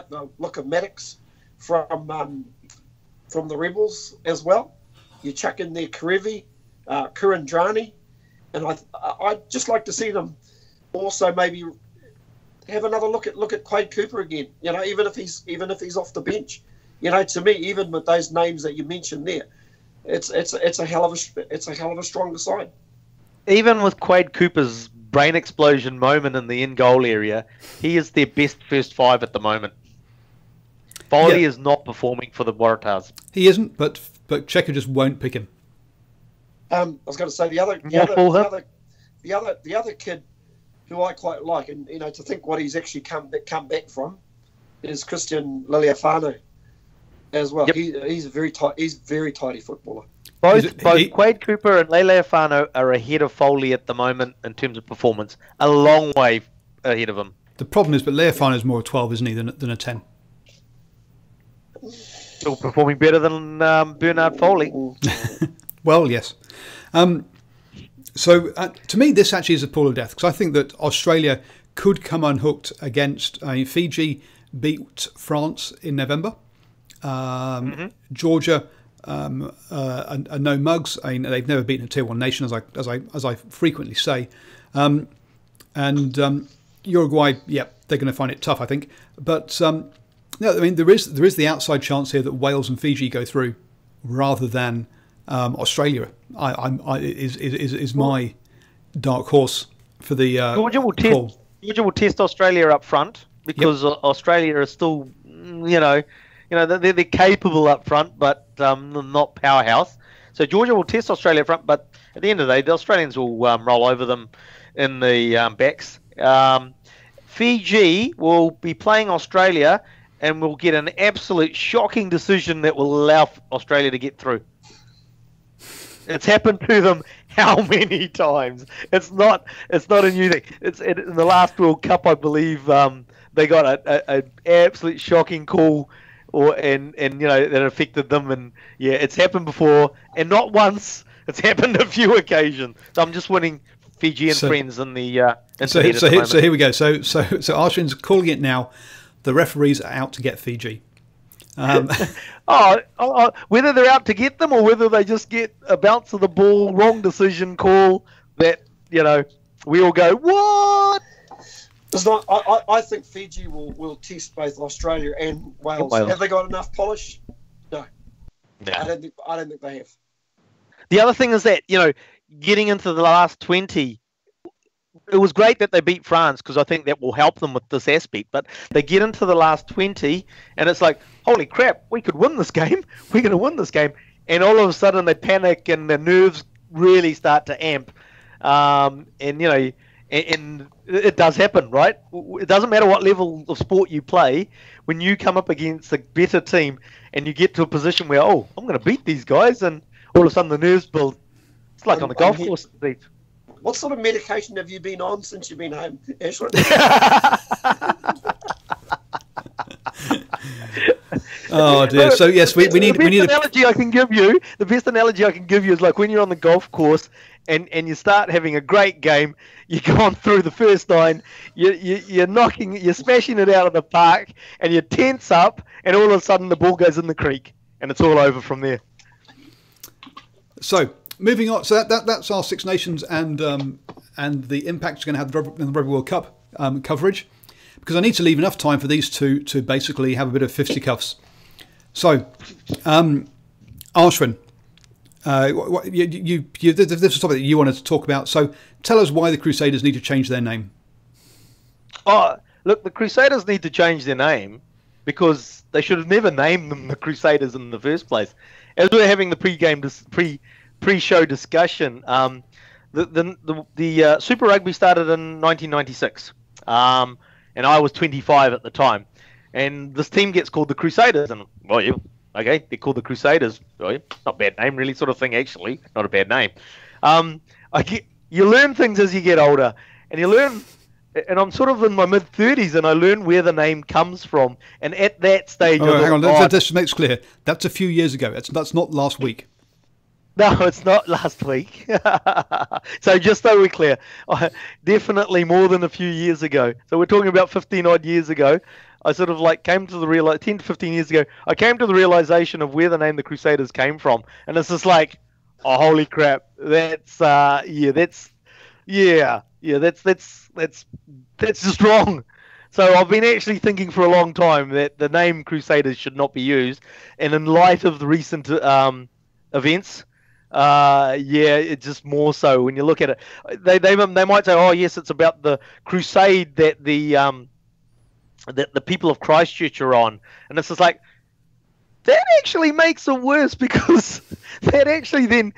the look of Maddox from the Rebels as well. You chuck in there Karevi, Kurandrani, and I'd just like to see them also maybe have another look at Quade Cooper again. Even if he's off the bench. To me, even with those names that you mentioned there, it's a hell of a stronger side. Even with Quade Cooper's brain explosion moment in the in-goal area, he is their best first 5 at the moment. Foley is not performing for the Waratahs. He isn't, but Checker just won't pick him. I was going to say the other kid who I quite like, and to think what he's actually come back from, is Christian Liliafano as well. Yep. He's a very tidy footballer. Both Quade Cooper and Liliafano are ahead of Foley at the moment in terms of performance. A long way ahead of him. The problem is, but Liliafano is more a 12, isn't he, than a 10? Still performing better than Bernard Foley. Well, yes. So to me, this actually is a pool of death, because I think that Australia could come unhooked against Fiji beat France in November. Georgia are no mugs. They've never beaten a Tier 1 nation, as I frequently say. And Uruguay, they're going to find it tough, I think. But no, I mean there is the outside chance here that Wales and Fiji go through rather than Australia. Is my dark horse for the Georgia will test Australia up front because Australia is still they're capable up front, but not powerhouse. So Georgia will test Australia up front, but at the end of the day, the Australians will roll over them in the backs. Fiji will be playing Australia and will get an absolute shocking decision that will allow Australia to get through. It's happened to them how many times? It's not a new thing. In the last World Cup, I believe, they got an absolute shocking call, that affected them. And it's happened before, and not once. It's happened a few occasions. So I'm just winning Fijian friends in the. So here we go. So Austrians calling it now. The referees are out to get Fiji. Whether they're out to get them or whether they just get a bounce of the ball, wrong decision call that we all go, what? It's not. I think Fiji will test both Australia and Wales. Have they got enough polish? No. I don't think they have. The other thing is that, getting into the last 20, it was great that they beat France, because I think that will help them with this aspect. But they get into the last 20, and it's like, holy crap, we could win this game. We're going to win this game. And all of a sudden they panic and their nerves really start to amp. And it does happen, right? It doesn't matter what level of sport you play. When you come up against a better team and you get to a position where, I'm going to beat these guys, and all of a sudden the nerves build. It's like on the golf course. What sort of medication have you been on since you've been home, Ashwin? Oh dear. So yes, we need. The best analogy I can give you is like when you're on the golf course and you start having a great game. You've gone through the first 9. You're smashing it out of the park, and you tense up, and all of a sudden the ball goes in the creek, and it's all over from there. So moving on. So that's our Six Nations and the impact it's going to have in the Rugby World Cup coverage. Because I need to leave enough time for these two to basically have a bit of fisticuffs. So, Ashwin, this is something that you wanted to talk about. So, tell us why the Crusaders need to change their name. Oh, look, the Crusaders need to change their name because they should have never named them the Crusaders in the first place. As we were having the pre-show discussion, the Super Rugby started in 1996. And I was 25 at the time. And this team gets called the Crusaders. And, okay, they're called the Crusaders. Well, not a bad name, really, sort of thing, actually. Not a bad name. You learn things as you get older. And you learn, and I'm sort of in my mid-30s, and I learn where the name comes from. And at that stage... Oh, hang on, let's make it clear. That's a few years ago. That's not last week. No, it's not last week. So just so we're clear, definitely more than a few years ago. So we're talking about 15 odd years ago. I sort of came to 10 to 15 years ago, I came to the realization of where the name the Crusaders came from. And it's just like, oh, holy crap. That's just wrong. So I've been actually thinking for a long time that the name Crusaders should not be used. And in light of the recent events, it's just more so when you look at it. They might say, oh yes, it's about the crusade that the people of Christchurch are on, and it's just like that actually makes it worse because that actually then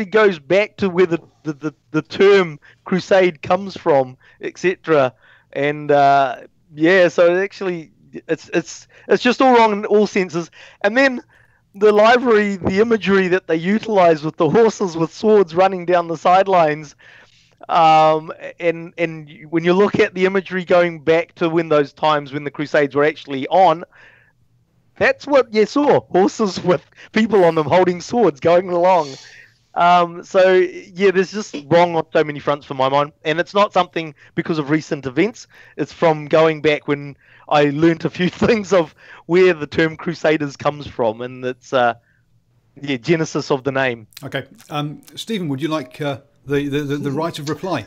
goes back to where the term crusade comes from, etc. And so actually it's just all wrong in all senses. And then the library, the imagery that they utilize with the horses with swords running down the sidelines, and when you look at the imagery going back to when those times when the Crusades were actually on, that's what you saw, horses with people on them holding swords going along. There's just wrong on so many fronts for my mind, and it's not something because of recent events. It's from going back when I learnt a few things of where the term Crusaders comes from, and it's genesis of the name. Okay, Stephen, would you like the right of reply?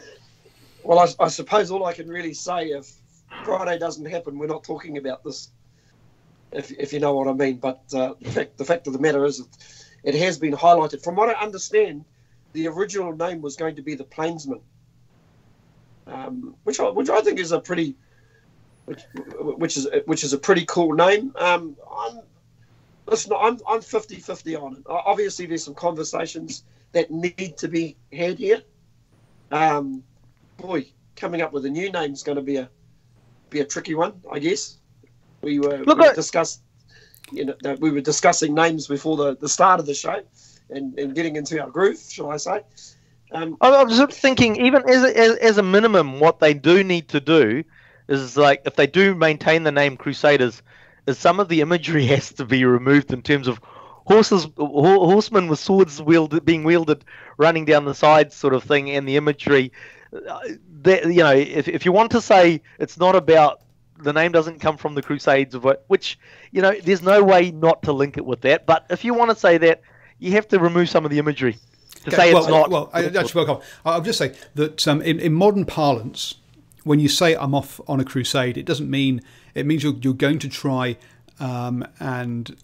Well, I suppose all I can really say, if Friday doesn't happen, we're not talking about this, if you know what I mean. But the fact of the matter is, it has been highlighted. From what I understand, the original name was going to be the Plainsman, which I think is a pretty, which is a pretty cool name. I'm 50-50 on it. Obviously, there's some conversations that need to be had here. Coming up with a new name is going to be a tricky one, I guess. We were discussing names before the start of the show, and getting into our groove, shall I say? I'm just thinking, even as a minimum, what they do need to do is, like, if they do maintain the name Crusaders, is some of the imagery has to be removed in terms of horsemen with swords being wielded, running down the sides, sort of thing, and the imagery. If you want to say it's not about, the name doesn't come from the Crusades, which, there's no way not to link it with that. But if you want to say that, you have to remove some of the imagery to say it's not. Well, I'll just say that in modern parlance, when you say I'm off on a crusade, it doesn't mean, it means you're going to try and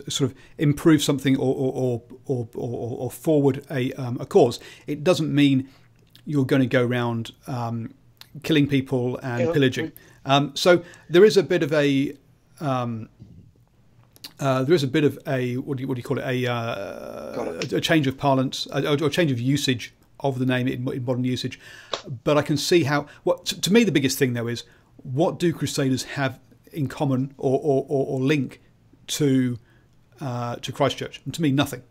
sort of improve something or forward a cause. It doesn't mean you're going to go around killing people and pillaging. So there is a bit of a what do you call it, a change of parlance, or a change of usage of the name in modern usage. But I can see how, to me the biggest thing though is, what do Crusaders have in common or link to Christchurch? And to me, nothing.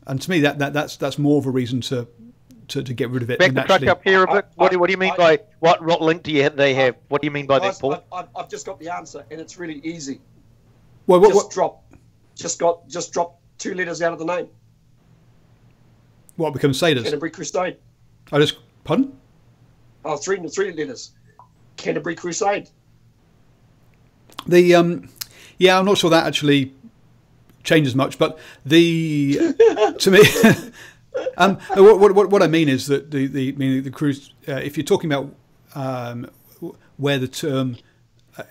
And to me, that's more of a reason to get rid of it. Back the truck up here a bit. What do you mean by what link do they have? What do you mean by that, Paul? I've just got the answer, and it's really easy. Well, just drop 2 letters out of the name. What becomes Crusaders? Canterbury Crusade. Pardon? Oh, three letters. Canterbury Crusade. Yeah, I'm not sure that actually changes much, but to me, what I mean is that the cruise. If you're talking about where the term,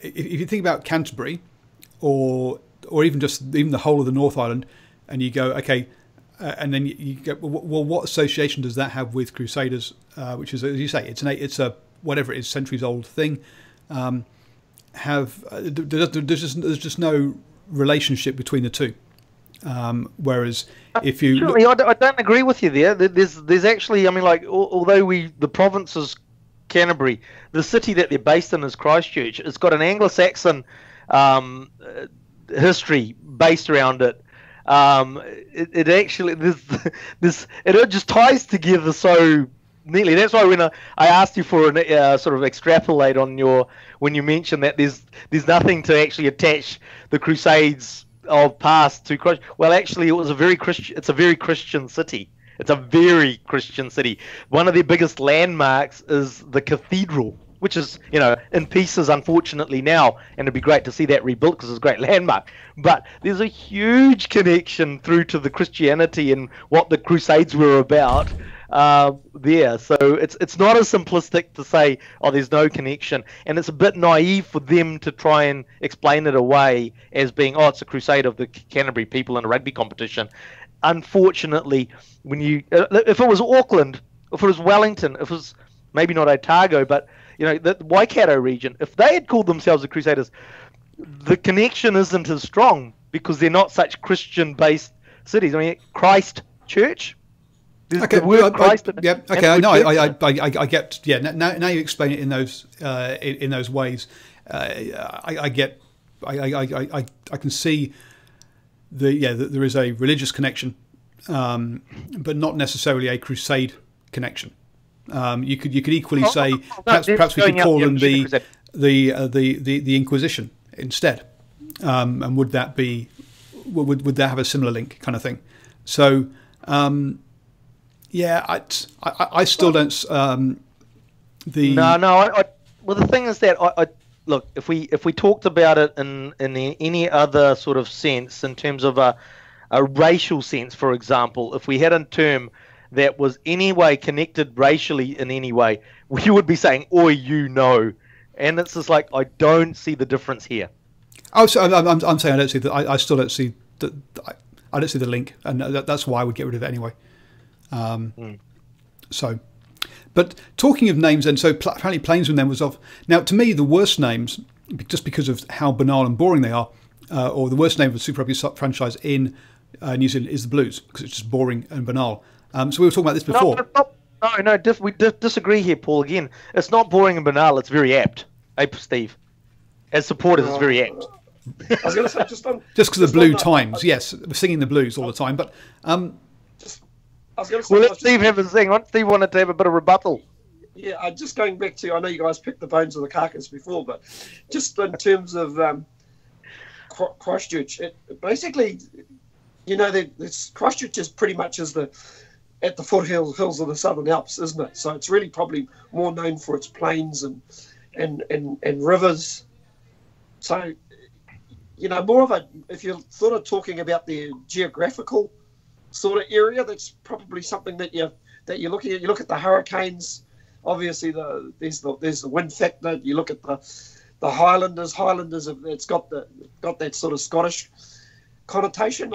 if you think about Canterbury, or even the whole of the North Island, and you go, okay, and then you go, well, what association does that have with Crusaders? Which is, as you say, it's a whatever it is, centuries old thing. There's just no relationship between the two. Whereas if you certainly, I don't agree with you there. There's actually, I mean, like, although the province is Canterbury, the city that they're based in is Christchurch. It's got an Anglo-Saxon history based around it. It actually it just ties together so neatly. That's why when I asked you for a sort of extrapolate on when you mentioned that there's nothing to actually attach the Crusades of past to Christ. Well, actually, it's a very Christian city. It's a very Christian city. One of their biggest landmarks is the cathedral, which is, in pieces, unfortunately, now, and it'd be great to see that rebuilt because it's a great landmark. But there's a huge connection through to the Christianity and what the Crusades were about there. So it's not as simplistic to say, oh, there's no connection, and it's a bit naive for them to try and explain it away as being, oh, it's a crusade of the Canterbury people in a rugby competition. Unfortunately, if it was Auckland, if it was Wellington, if it was maybe not Otago, but the Waikato region, if they had called themselves the Crusaders, the connection isn't as strong because they're not such Christian-based cities. I mean, Christchurch. Okay, the word Christ. Okay. No, I get. Yeah. Now you explain it in those ways. I get. I can see that there is a religious connection, but not necessarily a crusade connection. You could equally say perhaps we could call them the Inquisition instead, and would that have a similar link kind of thing? So. Yeah, I still don't. Well, the thing is that look, if we talked about it in any other sort of sense, in terms of a racial sense, for example, if we had a term that was anyway connected racially in any way, we would be saying, "Oi, and it's just like, I don't see the difference here. Oh, so I'm saying I don't see that. I still don't see that. I don't see the link, and that's why I would get rid of it anyway. So, but talking of names, and so apparently Plainsman then was off. Now, to me, the worst names, just because of how banal and boring they are, or the worst name of a Super Rugby franchise in New Zealand is the Blues, because it's just boring and banal. So we were talking about this before. We disagree here, Paul. Again, it's not boring and banal. It's very apt. Hey, Steve, as supporters, it's very apt. I was going to say just because of the Blue Times. Yes, we're singing the blues all the time, but. I was going to say, well, let Steve have his thing. Steve wanted to have a bit of rebuttal. Yeah, just going back to, I know you guys picked the bones of the carcass before, but just in terms of Christchurch, basically, Christchurch is pretty much at the foothills of the Southern Alps, isn't it? So it's really probably more known for its plains and rivers. So, more of a, if you're sort of talking about the geographical sort of area, that's probably something that you're looking at. You look at the Hurricanes obviously there's the win factor. You look at the Highlanders. Highlanders, it's got that sort of Scottish connotation.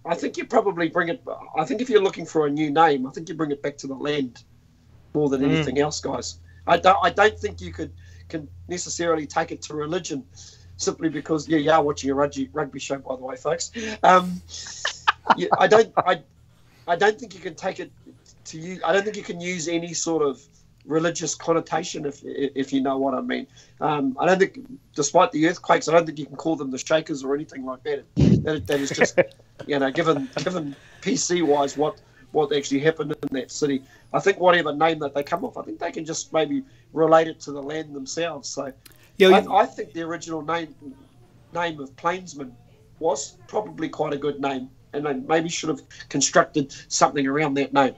I think you probably bring it. I think if you're looking for a new name, I think you bring it back to the land more than anything else, guys. I don't think you can necessarily take it to religion, simply because you are watching a rugby show, by the way, folks. I don't think you can take it to you. I don't think you can use any sort of religious connotation, if you know what I mean. I don't think, despite the earthquakes, I don't think you can call them the Shakers or anything like that. That is just, given PC wise what actually happened in that city. I think whatever name that they come off, I think they can just maybe relate it to the land themselves. So I think the original name of Plainsman was probably quite a good name, and they maybe should have constructed something around that name.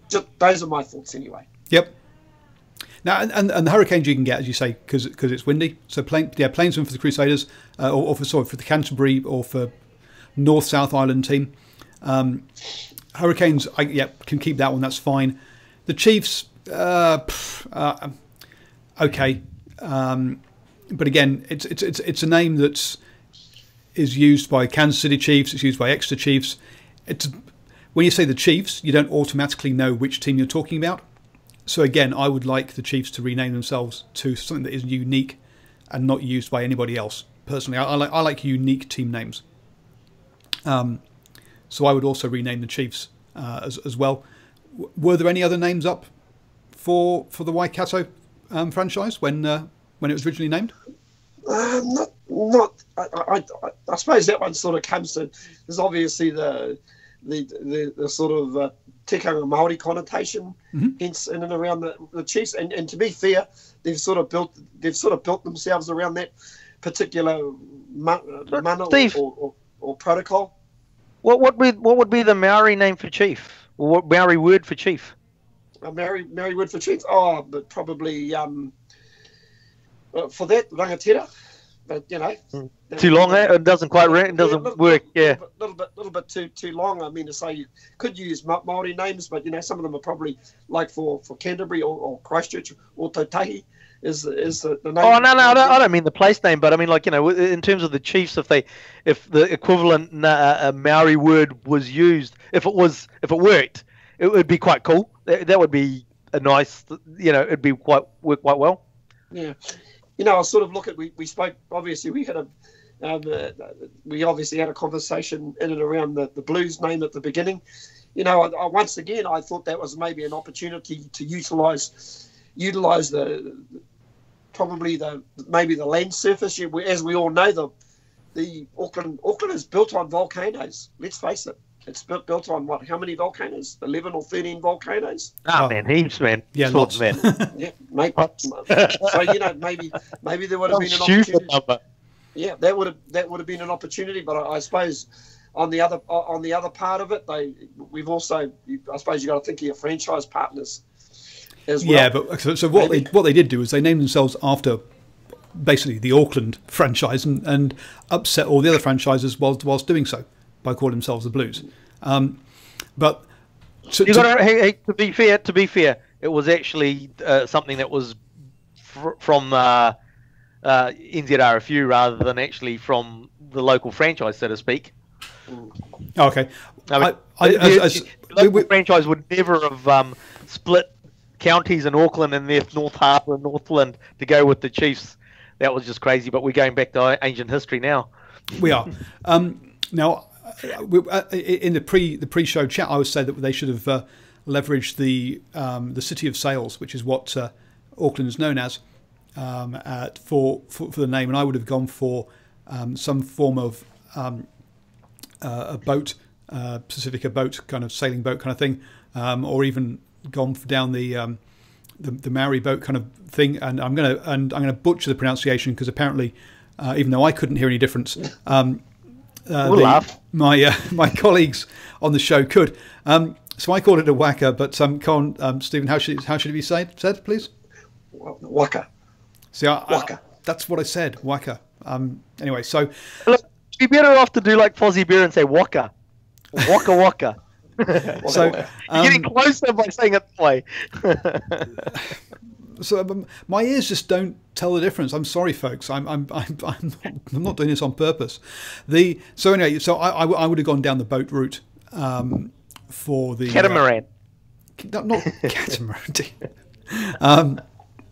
Just, those are my thoughts anyway. Yep. Now, and the Hurricanes you can get, as you say, because it's windy. So Plainsman for the Crusaders, or for the Canterbury or for North South Island team. Hurricanes, can keep that one. That's fine. The Chiefs, okay, but again, it's a name that is used by Kansas City Chiefs. It's used by Exeter Chiefs. When you say the Chiefs, you don't automatically know which team you're talking about. So again, I would like the Chiefs to rename themselves to something that is unique and not used by anybody else. Personally, I like unique team names. So I would also rename the Chiefs as well. Were there any other names up for the Waikato franchise when it was originally named? Not. I suppose that one sort of comes to. There's obviously the sort of tikanga Māori connotation, hence in and around the Chiefs. And to be fair, they've sort of built themselves around that particular mana or protocol. What would be the Maori name for chief? Or what Maori word for chief? A Maori word for chief? Oh, but probably for that, rangatira. But too long. It doesn't quite it doesn't work. Yeah, little bit too long. I mean, to say you could use Maori names, but some of them are probably like for Canterbury or Christchurch or Tautahi. Is the name? Oh no, I don't mean the place name, but I mean in terms of the Chiefs, if the equivalent Maori word was used, if it worked, it would be quite cool. That would be a nice, it'd be work quite well. Yeah, I sort of look at we spoke. Obviously, we had we obviously had a conversation in and around the Blues name at the beginning. Once again, I thought that was maybe an opportunity to utilize maybe the land surface. As we all know, the Auckland is built on volcanoes. Let's face it, it's built on what? How many volcanoes? 11 or 13 volcanoes? Oh man, heaps, man. Yeah, lots, man. Yeah, maybe. So maybe there would have been an opportunity. Number. Yeah, that would have been an opportunity. But I suppose on the other part of it, we've also, I suppose you got to think of your franchise partners as well. Yeah, but so what they did do is they named themselves after basically the Auckland franchise and upset all the other franchises whilst doing so by calling themselves the Blues. But to be fair, it was actually something that was from NZRFU rather than actually from the local franchise, so to speak. Okay. The local franchise would never have split counties in Auckland and North Harbour and Northland to go with the Chiefs. That was just crazy, but we're going back to ancient history now. We are. Now, in the pre-show chat, I would say that they should have leveraged the City of Sails, which is what Auckland is known as, for the name, and I would have gone for some form of a boat, Pacifica boat, kind of sailing boat kind of thing, or even gone down the Maori boat kind of thing. And I'm gonna butcher the pronunciation because apparently, even though I couldn't hear any difference, my colleagues on the show could. So I called it a waka, but come on, Stephen, how should it be said, please? Waka. See, waka. That's what I said, waka. Anyway, so look, you'd be better off to do like Fozzie Bear and say waka, waka waka. So you're getting closer by saying it that way. So my ears just don't tell the difference. I'm sorry, folks. I'm not doing this on purpose. So anyway, I would have gone down the boat route for the catamaran. Not catamaran.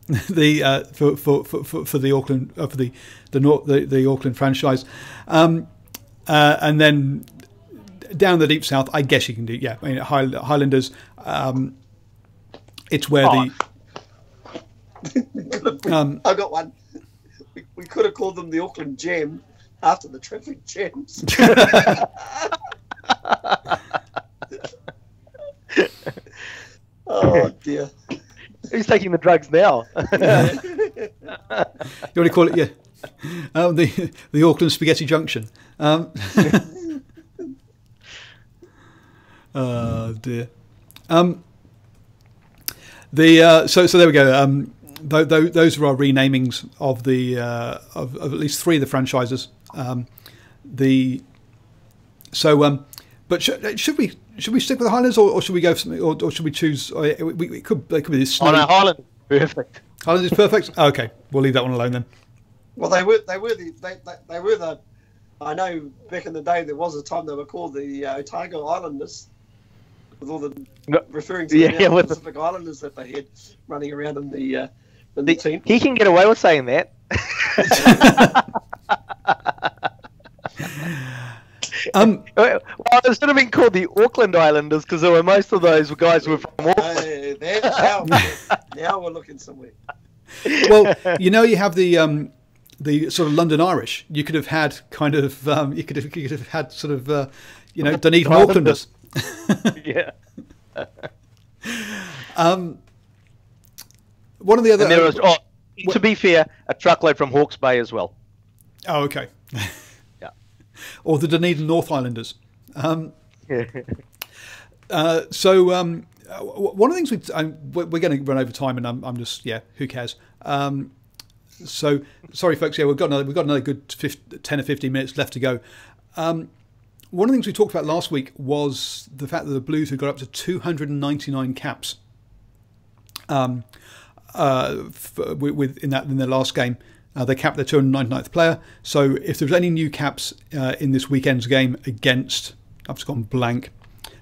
For the Auckland the Auckland franchise, and then down the deep south. I guess you can do. Yeah, I mean, Highlanders. It's where I got one. We could have called them the Auckland Gem after the traffic jams. Oh dear. Who's taking the drugs now? You want to call it, yeah. The Auckland Spaghetti Junction. Oh dear. So there we go. Those are our renamings of the of at least three of the franchises. But should we stick with the Highlanders or should we go for something, or should we choose? It could be this. Oh no, Highland, perfect. Highlanders is perfect. Okay, we'll leave that one alone then. Well, they were the. I know back in the day there was a time they were called the Otago Islanders, with all the referring to the Pacific Islanders that they had running around in the team. He can get away with saying that. Well, it should have been called the Auckland Islanders because there were most of those guys were from Auckland. Now we're looking somewhere. Well, you have the sort of London Irish. You could have had kind of you could have had sort of Dunedin Aucklanders. Yeah. One of the other. And there was, to be fair, a truckload from Hawke's Bay as well. Oh, okay. Yeah. Or the Dunedin North Islanders. Yeah. So one of the things we're going to run over time, and I'm just who cares. So sorry, folks. Yeah, we've got another good 10 or 15 minutes left to go. One of the things we talked about last week was the fact that the Blues had got up to 299 caps. In their last game, they capped their 299th player. So if there's any new caps in this weekend's game against, I've just gone blank,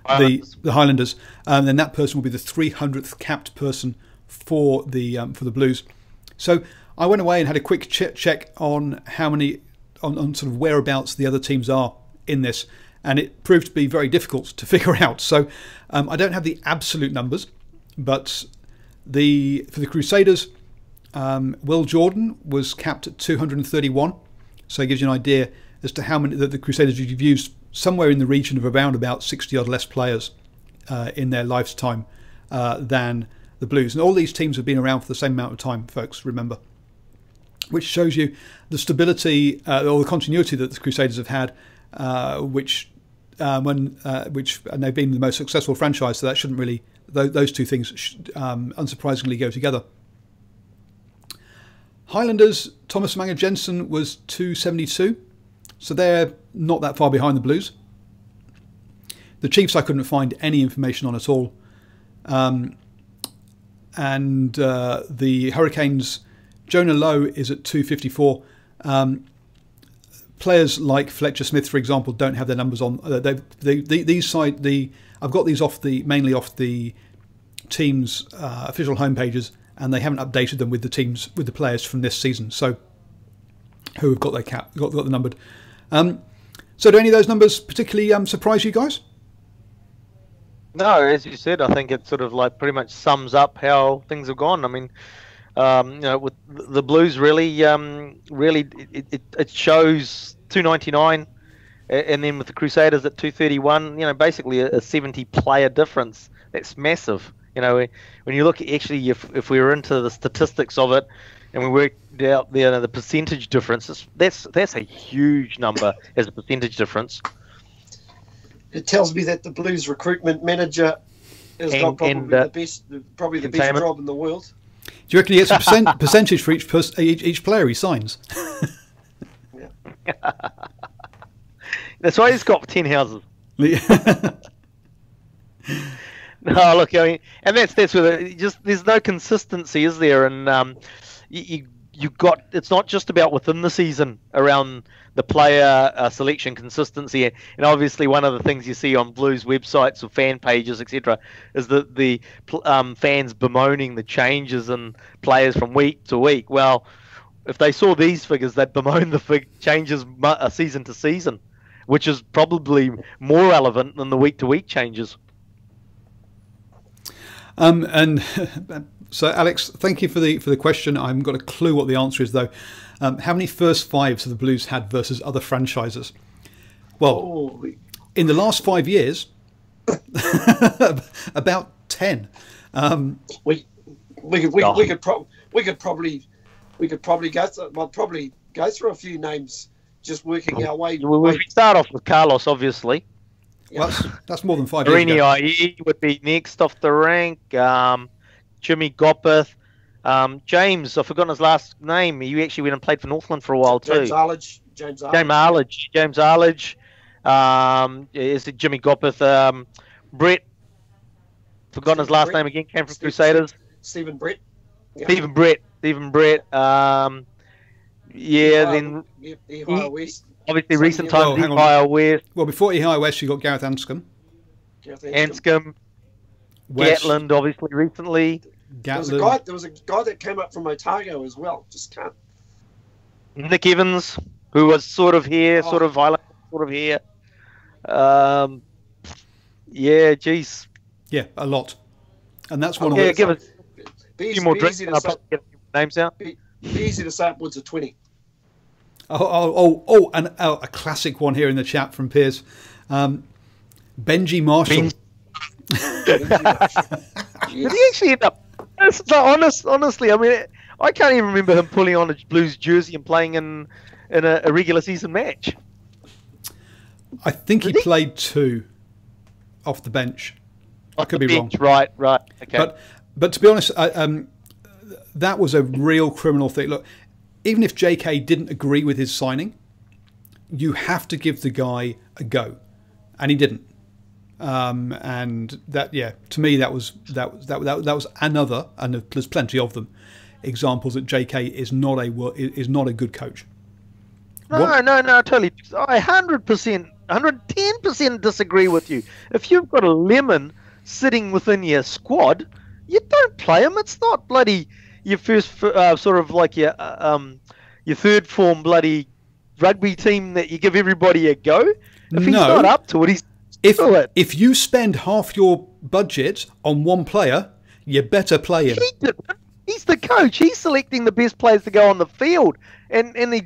the Highlanders, then that person will be the 300th capped person for the Blues. So I went away and had a quick check on how many on sort of whereabouts the other teams are in this, and it proved to be very difficult to figure out. So I don't have the absolute numbers, but for the Crusaders, Will Jordan was capped at 231. So it gives you an idea as to how many that the Crusaders have used, somewhere in the region of around about 60 odd less players in their lifetime than the Blues. And all these teams have been around for the same amount of time, folks, remember. Which shows you the stability or the continuity that the Crusaders have had, which and they've been the most successful franchise. So that shouldn't really, those two things unsurprisingly go together. Highlanders, Thomas Manger Jensen was 272, so they're not that far behind the Blues. The Chiefs I couldn't find any information on at all, and the Hurricanes, Jonah Lowe is at 254. Players like Fletcher Smith, for example, don't have their numbers on. These I've got these mainly off the team's official homepages, and they haven't updated them with the players from this season. So who have got their got the numbered. So do any of those numbers particularly surprise you guys? No, as you said, I think it sort of like pretty much sums up how things have gone. I mean, with the Blues, really, it shows 299, and then with the Crusaders at 231. Basically a 70 player difference. That's massive. When you look actually, if we were into the statistics of it, and we worked out the percentage difference, that's a huge number as a percentage difference. It tells me that the Blues recruitment manager has got probably the best job in the world. Do you reckon he gets a percentage for each player he signs? That's why he's got 10 houses. No, look, I mean, and that's where just there's no consistency, is there? And you got it's not just about within the season around the player selection consistency, and obviously one of the things you see on Blues websites or fan pages, etc., is that the fans bemoaning the changes in players from week to week. Well, if they saw these figures, they'd bemoan the changes season to season, which is probably more relevant than the week to week changes. And so, Alex, thank you for the question. I haven't got a clue what the answer is, though. How many first fives have the Blues had versus other franchises? Well, in the last 5 years, about 10. We could probably go through a few names, just working our way. We start off with Carlos, obviously. Well, that's more than 5 years ago. Iei would be next off the rank. Jimmy Gopperth. James, I've forgotten his last name. He actually went and played for Northland for a while too. James Arledge. Is it Jimmy Gopperth? Brett. Forgotten his last name again. Came from Crusaders. Stephen Brett. Yeah. Stephen Brett. Then West. Obviously recent times. Ohio West. Well, before Ohio West, you got Gareth Anscombe. Anscombe. Gatland, obviously, recently. There was a guy that came up from Otago as well. Just can't. Nick Evans, who was sort of here, sort of Highlanders, sort of here. Yeah, geez. Yeah, a lot. And that's one of the... give us a few more drinks and I'll probably get names out. Be easy to say upwards of 20. And a classic one here in the chat from Piers. Benji Marshall. Did he actually end up? Honestly, I mean, I can't even remember him pulling on a Blues jersey and playing in a regular season match. I think he played 2 off the bench. I could be wrong. Right. Okay. But to be honest, that was a real criminal thing. Look, even if JK didn't agree with his signing, you have to give the guy a go, and he didn't. And that, to me, that was another, and there's plenty of them, examples that JK is not a good coach. No, totally. I 100%, 110% disagree with you. If you've got a lemon sitting within your squad, you don't play him. It's not bloody your first sort of like your third form bloody rugby team that you give everybody a go. If he's not up to it, If you spend half your budget on one player, you better play him. He's the coach. He's selecting the best players to go on the field, and he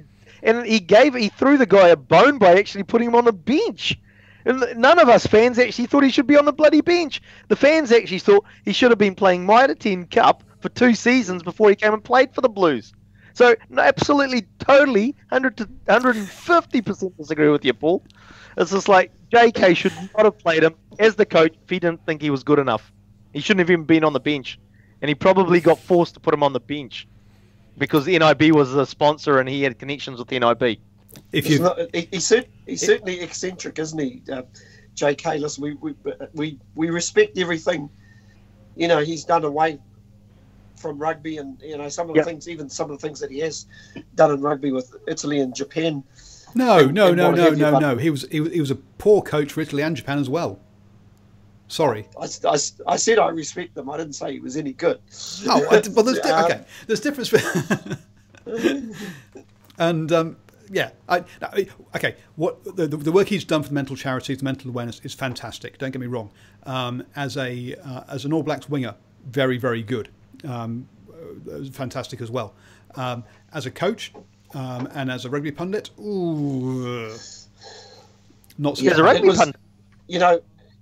threw the guy a bone by actually putting him on the bench. And none of us fans actually thought he should be on the bloody bench. The fans actually thought he should have been playing Mitre 10 Cup for 2 seasons before he came and played for the Blues. So, no, absolutely, totally, 100 to 150% disagree with you, Paul. It's just like JK should not have played him as the coach if he didn't think he was good enough. He shouldn't have even been on the bench. And he probably got forced to put him on the bench because NIB was a sponsor and he had connections with NIB. He's certainly eccentric, isn't he, JK? Listen, we respect everything, he's done away from rugby, and some of the things, even some of the things that he has done in rugby with Italy and Japan. No. He was a poor coach for Italy and Japan as well. Sorry. I said I respect them. I didn't say he was any good. Oh, well, there's difference. And what the work he's done for the mental charities, the mental awareness is fantastic. Don't get me wrong. As an All Blacks winger, very, very good. Fantastic as well. As a coach and as a rugby pundit, not so. As a rugby pundit,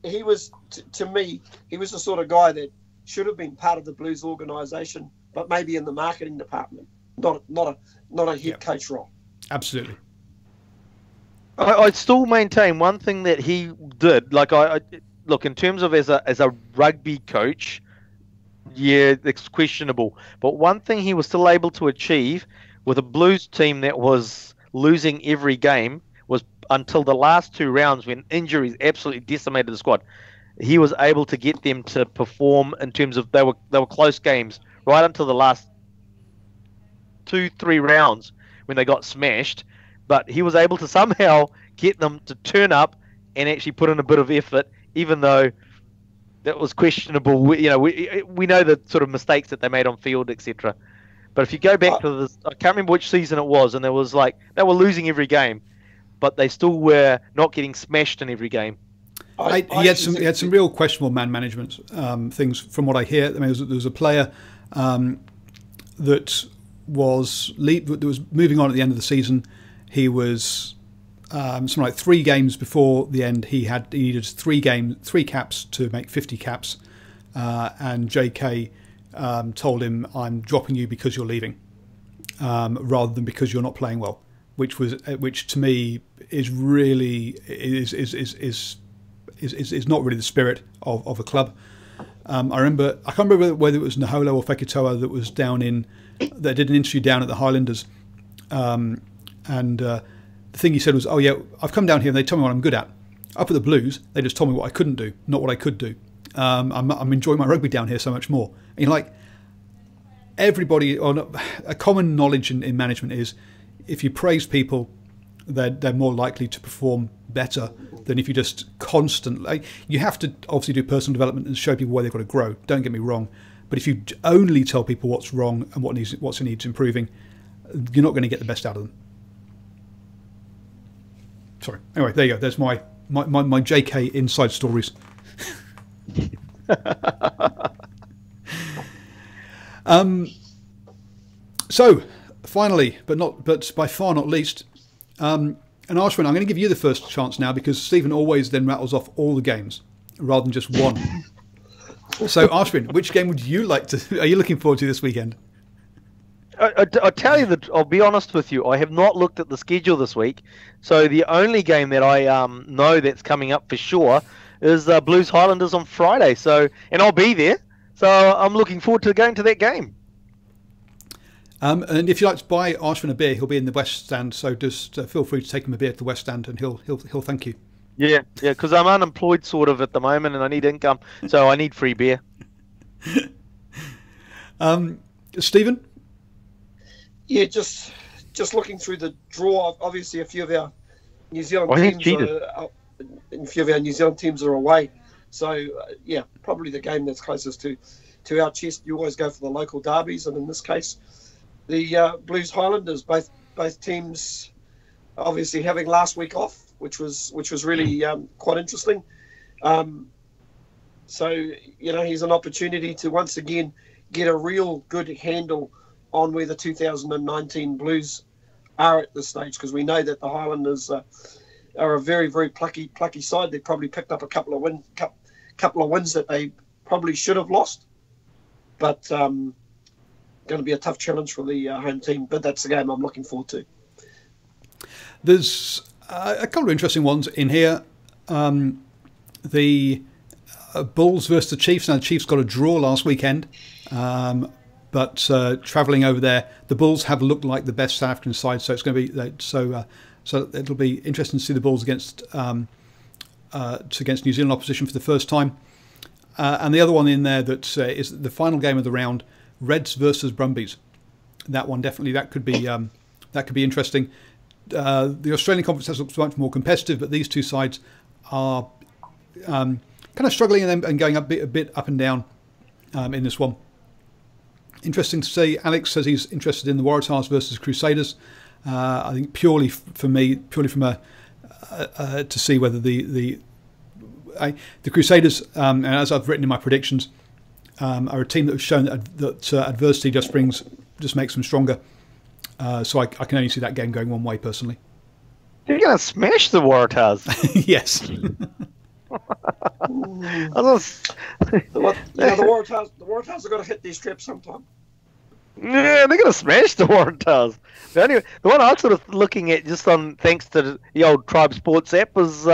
he was to me. He was the sort of guy that should have been part of the Blues organisation, but maybe in the marketing department, not a head coach role. Absolutely. I still maintain one thing that he did. Like I look in terms of as a rugby coach, yeah, it's questionable. But one thing he was still able to achieve with a Blues team that was losing every game was until the last 2 rounds when injuries absolutely decimated the squad. he was able to get them to perform in terms of they were close games right until the last 2-3 rounds when they got smashed, but he was able to somehow get them to turn up and actually put in a bit of effort, even though that was questionable. We know the sort of mistakes that they made on field, etc. But if you go back to this, I can't remember which season it was, and there was like they were losing every game, but they still were not getting smashed in every game. He had some real questionable man management things from what I hear. I mean, there was a player that was moving on at the end of the season. He was something like 3 games before the end. He needed 3 caps to make 50 caps, and JK told him, "I'm dropping you because you're leaving, rather than because you're not playing well," which to me is really is not really the spirit of a club. I can't remember whether it was Naholo or Fekitoa that did an interview down at the Highlanders, and the thing he said was, "Oh yeah, I've come down here and they tell me what I'm good at. Up at the Blues, they just told me what I couldn't do, not what I could do. I'm enjoying my rugby down here so much more." And you're like, everybody, or a common knowledge in management is, if you praise people, they're more likely to perform better than if you just constantly. You have to obviously do personal development and show people where they've got to grow. Don't get me wrong, but if you only tell people what's wrong and what needs improving, you're not going to get the best out of them. Sorry. Anyway, there you go. There's my JK inside stories. So finally, but by far not least, and Ashwin, I'm going to give you the first chance now, because Stephen always then rattles off all the games rather than just one. So Ashwin, which game would you are you looking forward to this weekend? I'll tell you that, I'll be honest with you, I have not looked at the schedule this week, so the only game that I know that's coming up for sure is Blues Highlanders on Friday, and I'll be there, so I'm looking forward to going to that game. And if you like to buy Ashwin a beer, he'll be in the West Stand, so just feel free to take him a beer at the West Stand, and he'll thank you. Yeah, because I'm unemployed sort of at the moment, and I need income, so I need free beer. Stephen? Yeah, just looking through the draw. Obviously, a few of our New Zealand teams are away. So yeah, probably the game that's closest to our chest. You always go for the local derbies, and in this case, the Blues Highlanders. Both teams obviously having last week off, which was really quite interesting. So here's an opportunity to once again get a real good handle on where the 2019 Blues are at this stage, because we know that the Highlanders are a very, very plucky side. They've probably picked up a couple of wins that they probably should have lost, but going to be a tough challenge for the home team. But that's the game I'm looking forward to. There's a couple of interesting ones in here. The Bulls versus the Chiefs. Now the Chiefs got a draw last weekend. But travelling over there, the Bulls have looked like the best South African side, so it's going to be so it'll be interesting to see the Bulls against New Zealand opposition for the first time. And the other one in there that is the final game of the round, Reds versus Brumbies. That one that could be interesting. The Australian Conference looks much more competitive, but these two sides are kind of struggling and going a bit up and down in this one. Interesting to see. Alex says he's interested in the Waratahs versus Crusaders. I think purely from to see whether the Crusaders, and as I've written in my predictions, are a team that have shown that adversity just makes them stronger. So I can only see that game going one way personally. You're going to smash the Waratahs. Yes. The Waratahs are going to hit these trips sometime. Yeah, they're going to smash the Waratahs. But anyway, the one I was sort of looking at, just thanks to the old Tribe Sports app, was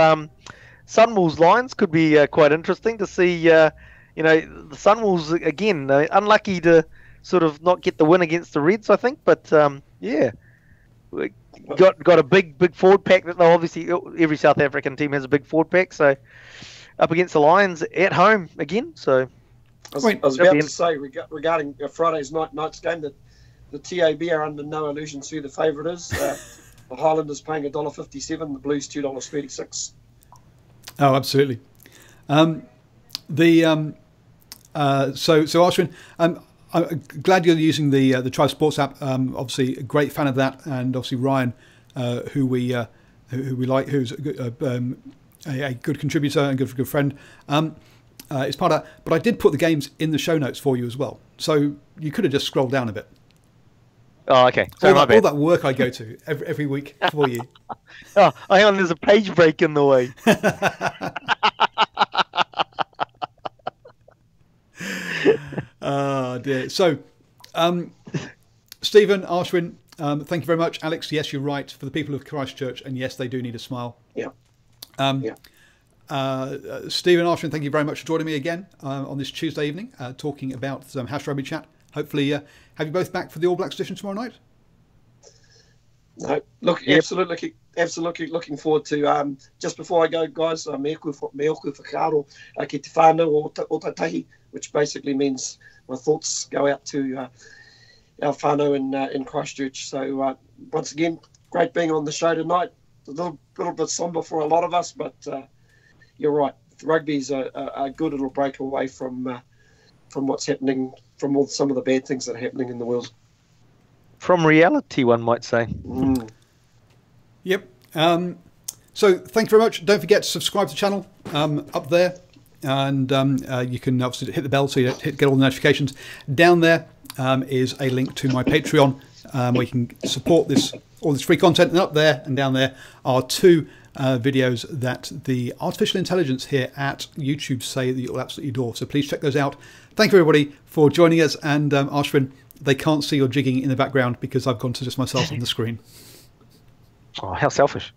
Sunwolves Lions. Could be quite interesting to see. The Sunwolves again, unlucky to sort of not get the win against the Reds, I think. But yeah, got a big forward pack that obviously every South African team has a big forward pack, so up against the Lions at home again. So I was about to say regarding Friday's night's game that the TAB are under no illusions who the favourite is. The Highlanders paying $1.57, the Blues $2.36. Oh, absolutely. So Ashwin, I'm glad you're using the Tribe Sports app. Obviously, a great fan of that, and obviously Ryan, who we like, who's a good contributor and good friend, is part of that. But I did put the games in the show notes for you as well, so you could have just scrolled down a bit. Oh, okay. So all that work I go to every week for you. Oh, hang on, there's a page break in the way. Oh dear. So, Stephen, Ashwin, thank you very much. Alex, yes, you're right. For the people of Christchurch, and yes, they do need a smile. Yeah. Stephen, Ashwin, thank you very much for joining me again on this Tuesday evening, talking about Hash Rugby Chat. Hopefully, have you both back for the All Blacks edition tomorrow night? No, look, yep. absolutely looking forward to. Just before I go, guys, me oku whakaaro ki te whānau o Taitahi, which basically means my thoughts go out to our whānau in Christchurch. So once again, great being on the show tonight. A little bit somber for a lot of us, but you're right. Rugby's a good little break away from what's happening, from some of the bad things that are happening in the world. From reality, one might say. Mm. Yep. So thank you very much. Don't forget to subscribe to the channel up there, and you can obviously hit the bell so you get all the notifications. Down there is a link to my Patreon where you can support all this free content. And up there and down there are two videos that the artificial intelligence here at YouTube say that you'll absolutely adore. So please check those out. Thank you everybody for joining us. And Ashwin, they can't see your jigging in the background because I've gone to just myself on the screen. Oh, how selfish.